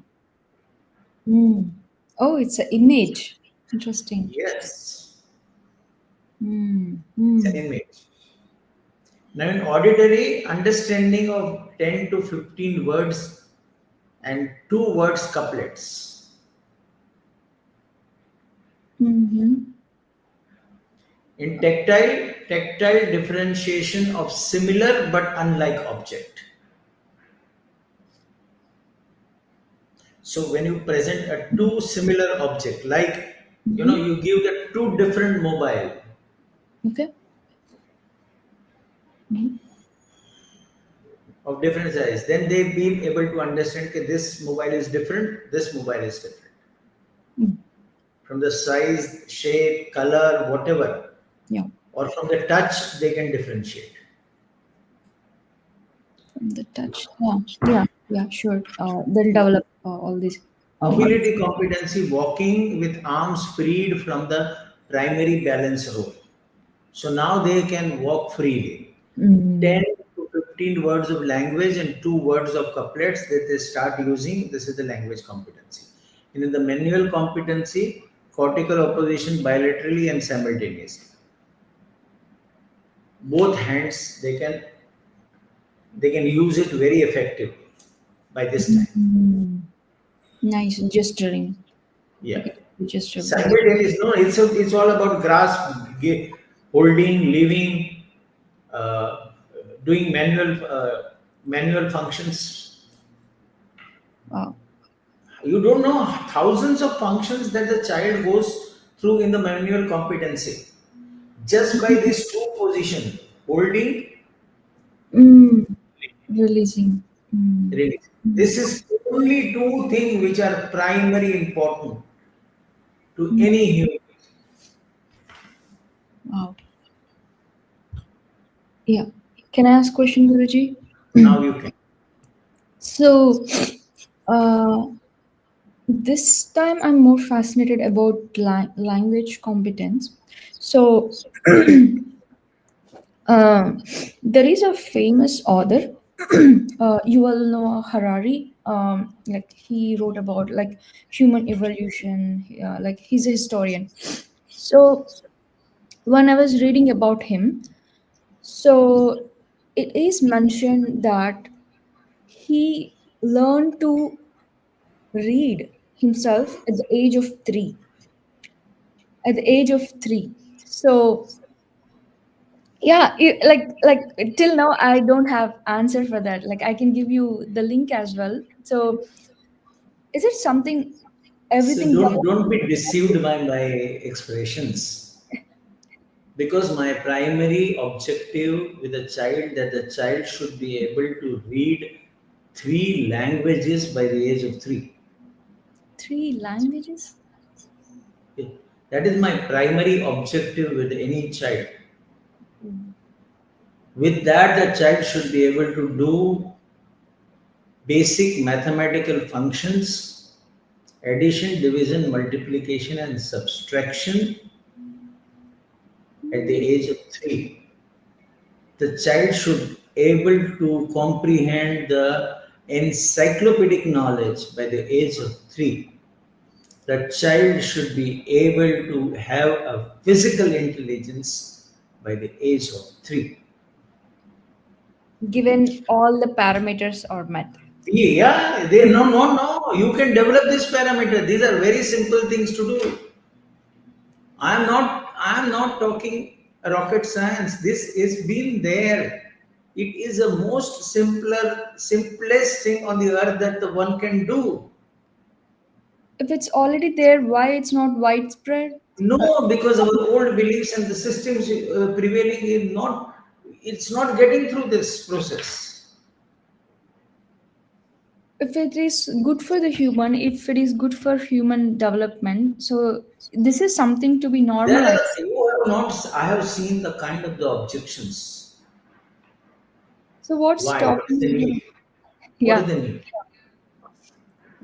Mm. Oh, it's an image. Interesting. Yes, Mm. it's an Mm. image. Now, in auditory, understanding of 10 to 15 words and two words couplets. Mm-hmm. In tactile differentiation of similar but unlike object. So when you present a two similar object, like Mm-hmm. you give the two different mobile Okay. Mm-hmm. of different size, then they be able to understand that this mobile is different, this mobile is different. Mm. From the size, shape, color, whatever, Yeah. or from the touch, they can differentiate. From the touch. Yeah. Yeah. Yeah. Sure. They'll develop all these. Mobility competency, walking with arms freed from the primary balance role. So now they can walk freely. 10 Mm. to 15 words of language and two words of couplets that they start using. This is the language competency. And in the manual competency, cortical opposition bilaterally and simultaneously. Both hands they can use it very effectively by this time. Mm. Nice gesturing. Yeah. Okay. Gesture very. Simultaneous, no, it's all about grasp, holding, leaving, uh, doing manual functions. Wow. You don't know thousands of functions that the child goes through in the manual competency just by this two position, holding, Mm. Releasing. Mm. release. This is only two things which are primary important to Mm. any human. Wow. Yeah. Can I ask question, Guruji? Now you can. So, uh, this time I'm more fascinated about language competence. So, uh, there is a famous author, you all know Harari. Like he wrote about like human evolution. Like he's a historian. So when I was reading about him, so it is mentioned that he learned to read himself at the age of 3. At the age of 3. So yeah, like till now I don't have answer for that. Like I can give you the link as well. So is it something So everything don't be developed? deceived by my expressions, because my primary objective with a child that the child should be able to read three languages by the age of 3. 3 languages? Okay? That is my primary objective with any child. With that, the child should be able to do basic mathematical functions, addition, division, multiplication, and subtraction at the age of 3. The child should able to comprehend the encyclopedic knowledge by the age of 3. The child should be able to have a physical intelligence by the age of 3. Given all the parameters are met. Yeah, they no, no, no. You can develop this parameter. These are very simple things to do. I am not talking rocket science. This is been there. It is the most simplest thing on the earth that the one can do. If it's already there, why it's not widespread? Uh, No, because our old beliefs and the systems prevailing is not. It's not getting through this process. if it is good for the human, if it is good for human development, so this is something to be There are normalized. you have not. I have seen the kind of the objections. So what's Why? What is the stopping need? the, What is yeah, the need?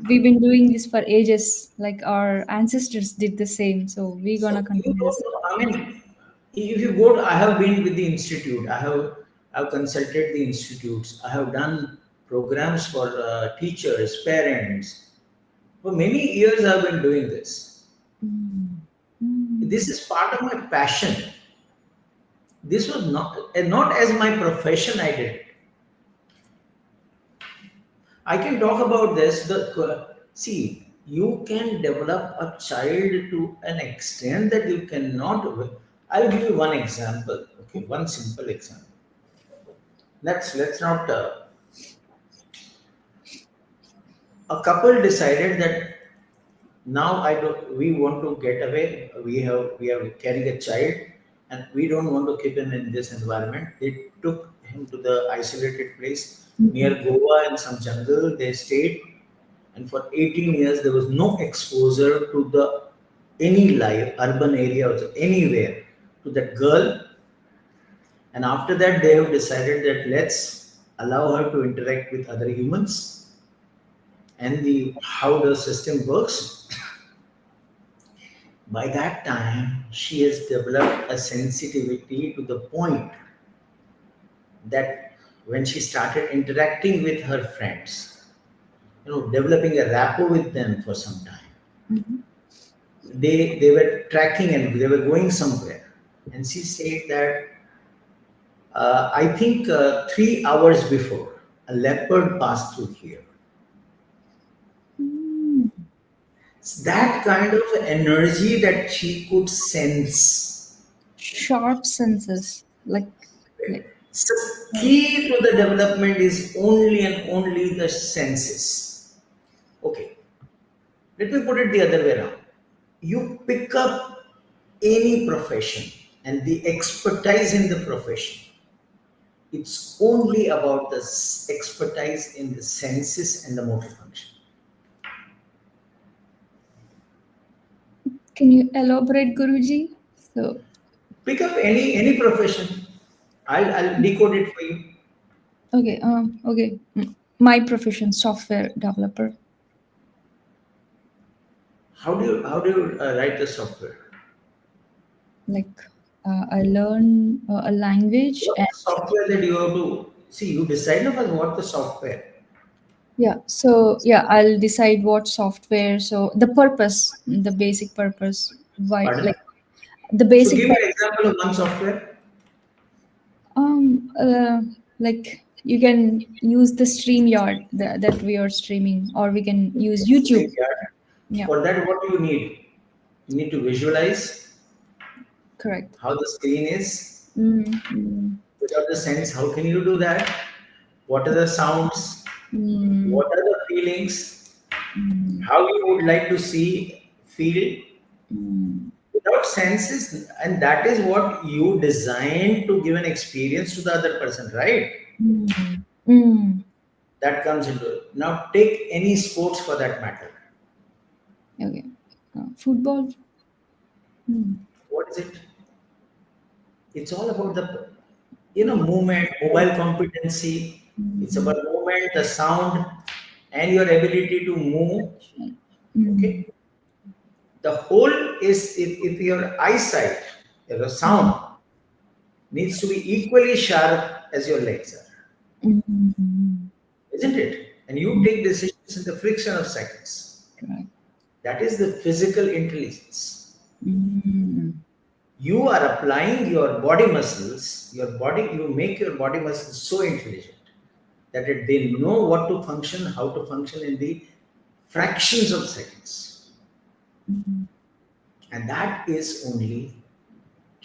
we've been doing this for ages, like our ancestors did the same, so we're gonna So you continue don't this. know. I mean, if you go, I have been with the institute. I have consulted the institutes. I have done programs for teachers, parents. For many years, I've been doing this. Mm. Mm. This is part of my passion. This was not as my profession. I did it. I can talk about this. See, you can develop a child to an extent that you cannot. I'll give you one example. Okay, one simple example. Let's not. A couple decided that now I don't. We want to get away. We have carrying a child, and we don't want to keep him in this environment. They took him to the isolated place near Mhm. Goa in some jungle. They stayed, and for 18 years there was no exposure to the any life, urban area or anywhere to that girl. And after that, they have decided that let's allow her to interact with other humans and the how the system works. By that time, she has developed a sensitivity to the point that when she started interacting with her friends, developing a rapport with them for some time, Mhm. they were tracking and they were going somewhere. And she said that I think 3 hours before, a leopard passed through here. Mm. It's that kind of energy that she could sense. Sharp senses, like So key to the development is only and only the senses. Okay, let me put it the other way around. You pick up any profession and the expertise in the profession. It's only about the expertise in the senses and the motor function. can you elaborate, Guruji? So, Pick up any profession. I'll decode it for you. okay, okay. My profession, software developer. How do you write the software? Like, I learn a language, What's and the software that you have to see? You decide now what the software. yeah. So yeah, I'll decide what software. So the purpose, the basic purpose. Why, Pardon? like the So basic give me an purpose. example of one software. Like you can use the StreamYard that we are streaming, or we can use YouTube. StreamYard. Yeah, For that, what do you need? You need to visualize correct. how the screen is. Mm, mm, Without the sense, how can you do that? What are the sounds? mm, What are the feelings? mm, How you would like to see, feel mm, without senses, and that is what you design to give an experience to the other person, right? mm, mm. That comes into it. Now take any sports for that matter. Okay. Football. Mm, What is it? It's all about the movement, mobile competency. It's Mm-hmm. about movement, the sound, and your ability to move. Mm-hmm. Okay, the whole is if your eyesight, your Mm-hmm. sound needs to be equally sharp as your legs are, Mm-hmm. isn't it? And you take decisions in the friction of seconds. Correct. That is the physical intelligence. Mm-hmm. You are applying your body muscles, you make your body muscles so intelligent that they know what to function, how to function in the fractions of seconds. And that is only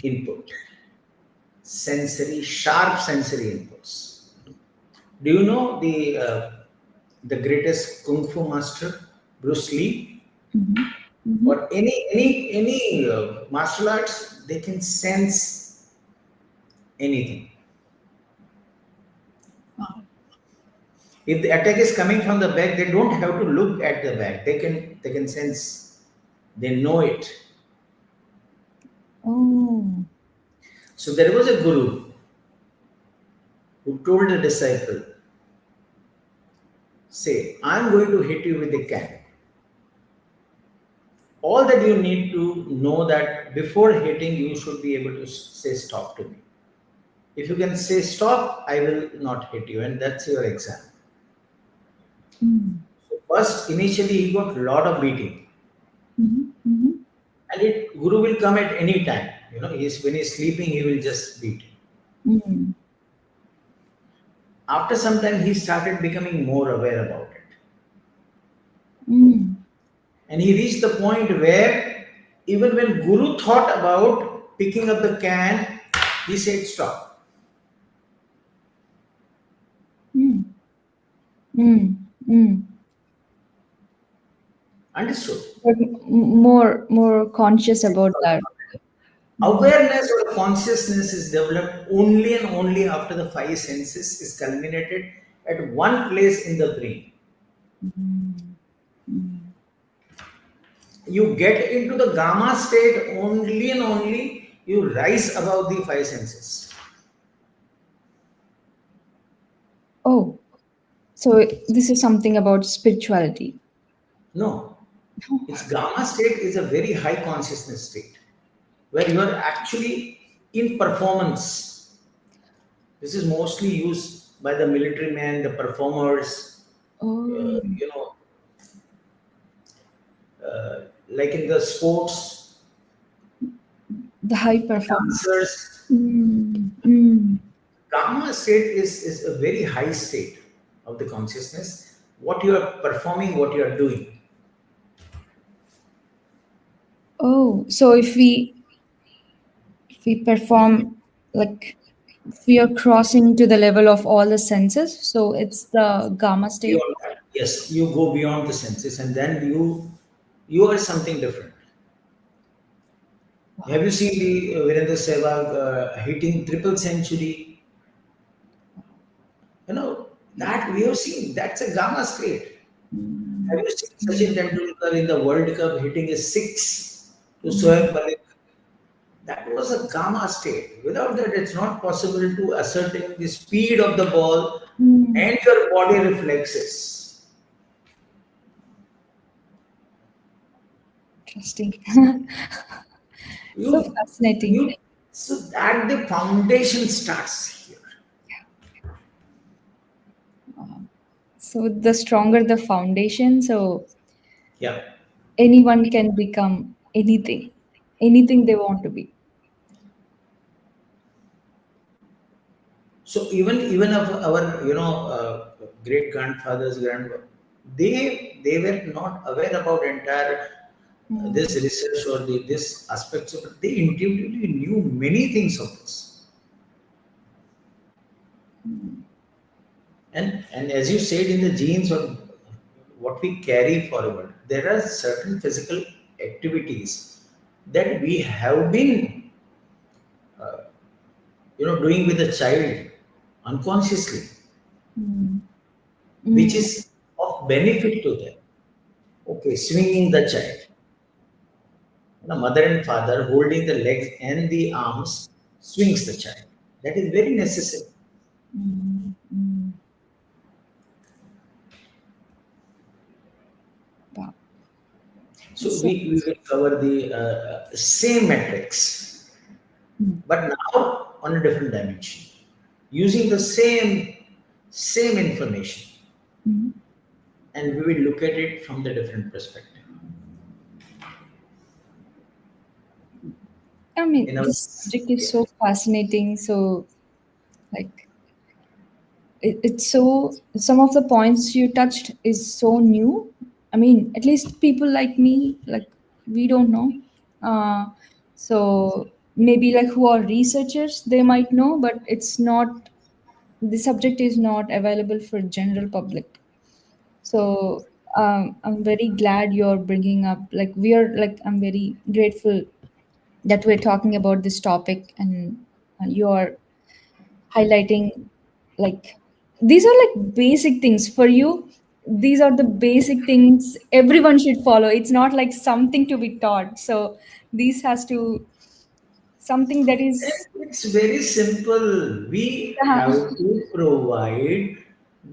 input, sharp sensory inputs. Do you know the greatest kung fu master, Bruce Lee, Mm-hmm. Mm-hmm. or any martial arts? They can sense anything. Wow. If the attack is coming from the back, they don't have to look at the back. They can sense. They know it. Oh. So there was a guru who told a disciple, "Say, I'm going to hit you with a can. All that you need to know that before hitting, you should be able to say stop to me. If you can say stop, I will not hit you, and that's your exam." Mm-hmm. So first, initially, he got a lot of beating, Mm-hmm. and guru will come at any time. When he's sleeping, he will just beat. Mm-hmm. After some time, he started becoming more aware about it, Mm-hmm. and he reached the point where even when guru thought about picking up the can, he said stop. Mm-hmm. Understood? But more conscious about that. Mm. Awareness or consciousness is developed only and only after the five senses is culminated at one place in the brain. Mm. Mm. You get into the gamma state only and only you rise above the five senses. Oh, so this is something about spirituality. No, its gamma state is a very high consciousness state where you are actually in performance. This is mostly used by the military men, the performers, Oh, you know, like in the sports, the high performance. dancers. Mm. Mm. Gamma state is a very high state of the consciousness. What you are performing, what you are doing. Oh, so if we perform like if we are crossing to the level of all the senses, so it's the gamma state. Beyond that, yes, you go beyond the senses, and then you are something different. Have Wow. you seen the Virendra Sehwag hitting triple century? That we have seen. That's a gamma state. Have Mm. you seen Sachin Tendulkar in the World Cup hitting a six to Mm. Sohaib Malik? That was a gamma state. Without that, it's not possible to ascertain the speed of the ball Mm. and your body reflexes. Interesting. So You, fascinating. you, so that the foundation starts here. So the stronger the foundation, so Yeah. anyone can become anything they want to be. So even of our great grandfathers, they were not aware about entire this Mm. research or this aspects of it. They intuitively knew many things of this. And as you said, in the genes or what we carry forward, there are certain physical activities that we have been doing with a child unconsciously, Mm. which Mm. is of benefit to them. Okay, swinging the child. The mother and father holding the legs and the arms swings the child. That is very necessary. Mm, mm. Wow. So So, we will cover the same metrics, mm, but now on a different dimension, using the same information, mm. and we will look at it from the different perspective. I mean, In our this subject is yeah. so fascinating. So, like, it's so, some of the points you touched is so new. I mean, at least people like me, like, we don't know. Uh, so maybe like who are researchers, they might know, but it's not, the subject is not available for general public. So I'm very glad you're bringing up, like, we are like, I'm very grateful that we're talking about this topic, and you're highlighting, like, these are like basic things for you. These are the basic things everyone should follow. It's not like something to be taught. So this has to, something that And is, it's very simple. We yeah. have to provide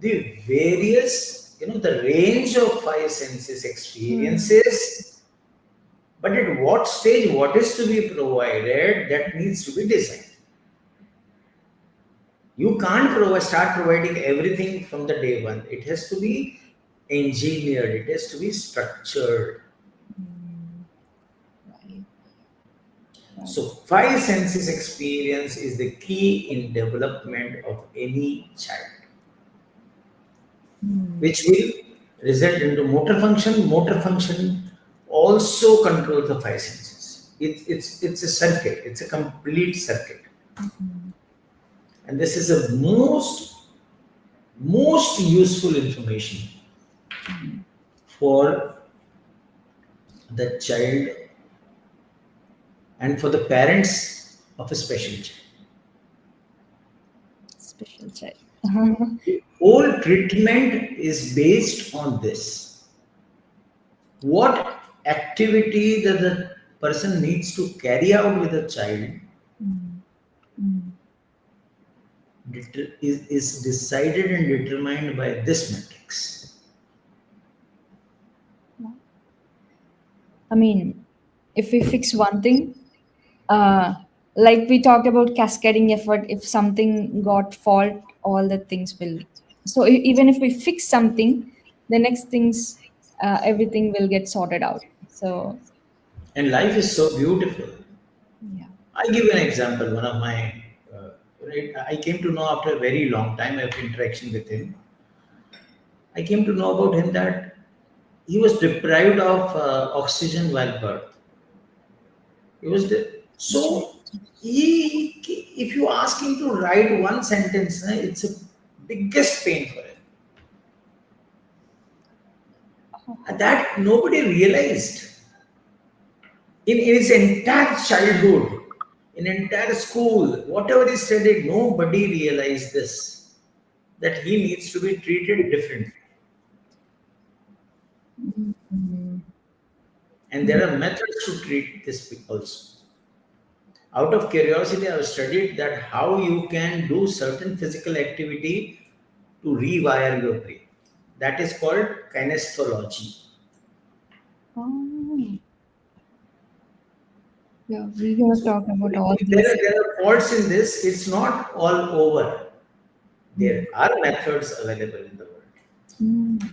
the various, the range of five senses Hmm. experiences, but at what stage, what is to be provided, that needs to be designed. You can't start providing everything from the day one. It has to be engineered, it has to be structured. Hmm. Right, right. So, five senses experience is the key in development of any child, Hmm. which will result into motor function. Motor function also controls the five senses. It's a circuit. It's a complete circuit, Hmm. and this is the most useful information Hmm. for the child and for the parents of a special child. Special child. The whole treatment is based on this. What activity that the person needs to carry out with the child Hmm. Hmm. is decided and determined by this matrix. I mean, if we fix one thing, uh, like we talked about cascading effort, if something got fault, all the things will. So even if we fix something, the next things, everything will get sorted out. So And life is so beautiful. yeah. I give you an example. One of my, I came to know after a very long time of interaction with him. I came to know about him that he was deprived of oxygen while birth. He was Okay. so if you ask him to write one sentence, it's a biggest pain for him. And that nobody realized in his entire childhood, in entire school, whatever he studied, nobody realized this, that he needs to be treated differently. Mm, And there are methods to treat this also. Out of curiosity, I have studied that how you can do certain physical activity to rewire your brain. That is called kinestology. oh, yeah, we're gonna So talk about all if these. there are faults in this, it's not all over. Mm, There are methods available in the world. mm,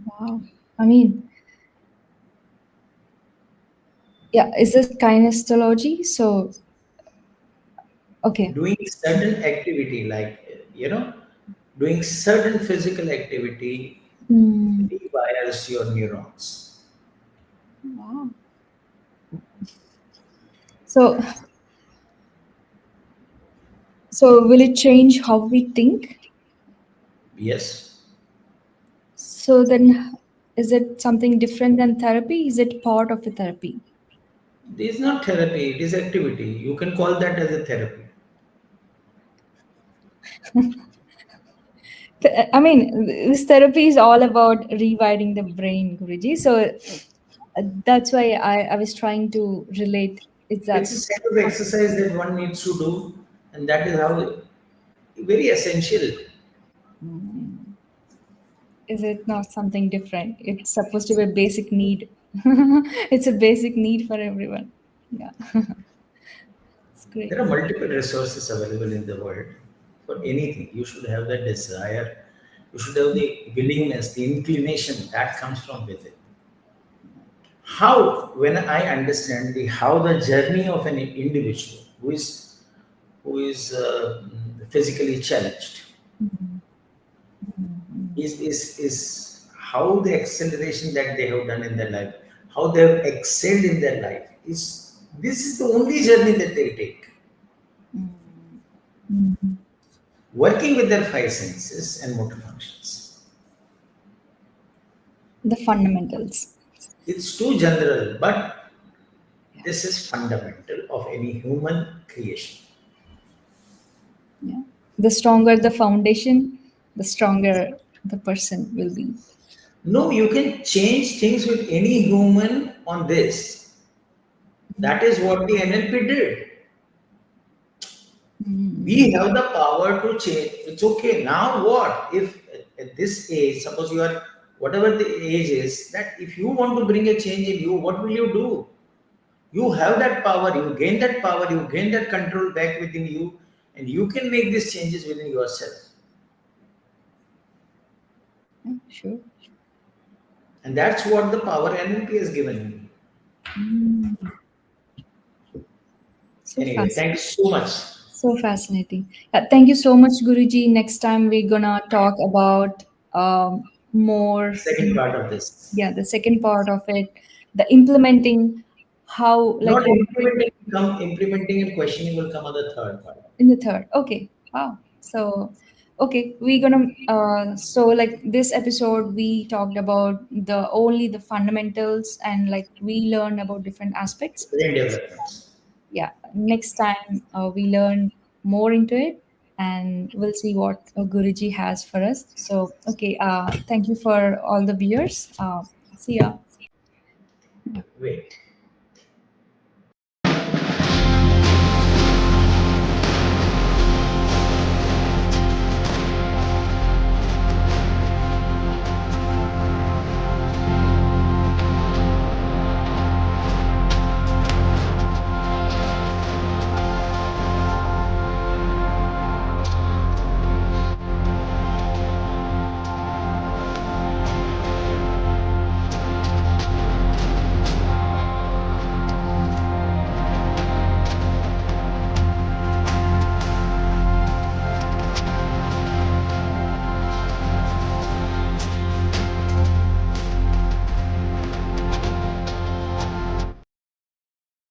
wow. I mean, yeah, is this kinestology? So, okay. Doing certain activity, like, doing certain physical activity Mm, rewires your neurons. wow. So, so will it change how we think? Yes. So then, is it something different than therapy? Is it part of a therapy? This is not therapy, it is activity. You can call that as a therapy. I mean, this therapy is all about rewiring the brain, Guruji. So that's why I was trying to relate. Is It's that a set of exercise that one needs to do, and that is how very essential. Mm. Is it not something different? It's supposed to be a basic need. It's a basic need for everyone. Yeah, it's great. There are multiple resources available in the world for anything. You should have the desire, you should have the willingness, the inclination that comes from within. How, when I understand the how the journey of an individual who is physically challenged Mhm. Mhm. is how the acceleration that they have done in their life, how they have excelled in their life is this is the only journey that they take. Mhm. Mhm. Working with their five senses and motor functions. The fundamentals. It's too general, but Yeah, this is fundamental of any human creation. yeah. The stronger the foundation, the stronger the person will be. No, you can change things with any human on this. That is what the NLP did. We Mhm. have the power to change. It's okay. Now, what if at this age, suppose you are whatever the age is, that if you want to bring a change in you, what will you do? You have that power, you gain that control back within you, and you can make these changes within yourself. Yeah, sure. And that's what the power NLP has given me. Mm. So Anyway, fast. thank you so much. So fascinating. Yeah, thank you so much, Guruji. Next time we're gonna talk about more. Second part of this. Yeah, the second part of it, the implementing, how like Not implementing and questioning will come on the third part. in the third. Okay. Wow. So, okay, we're gonna. So like this episode, we talked about the only the fundamentals and like we learned about different aspects. Brain developments. Yeah, next time we learn more into it and we'll see what Guruji has for us. So, okay, thank you for all the viewers. See ya. Wait.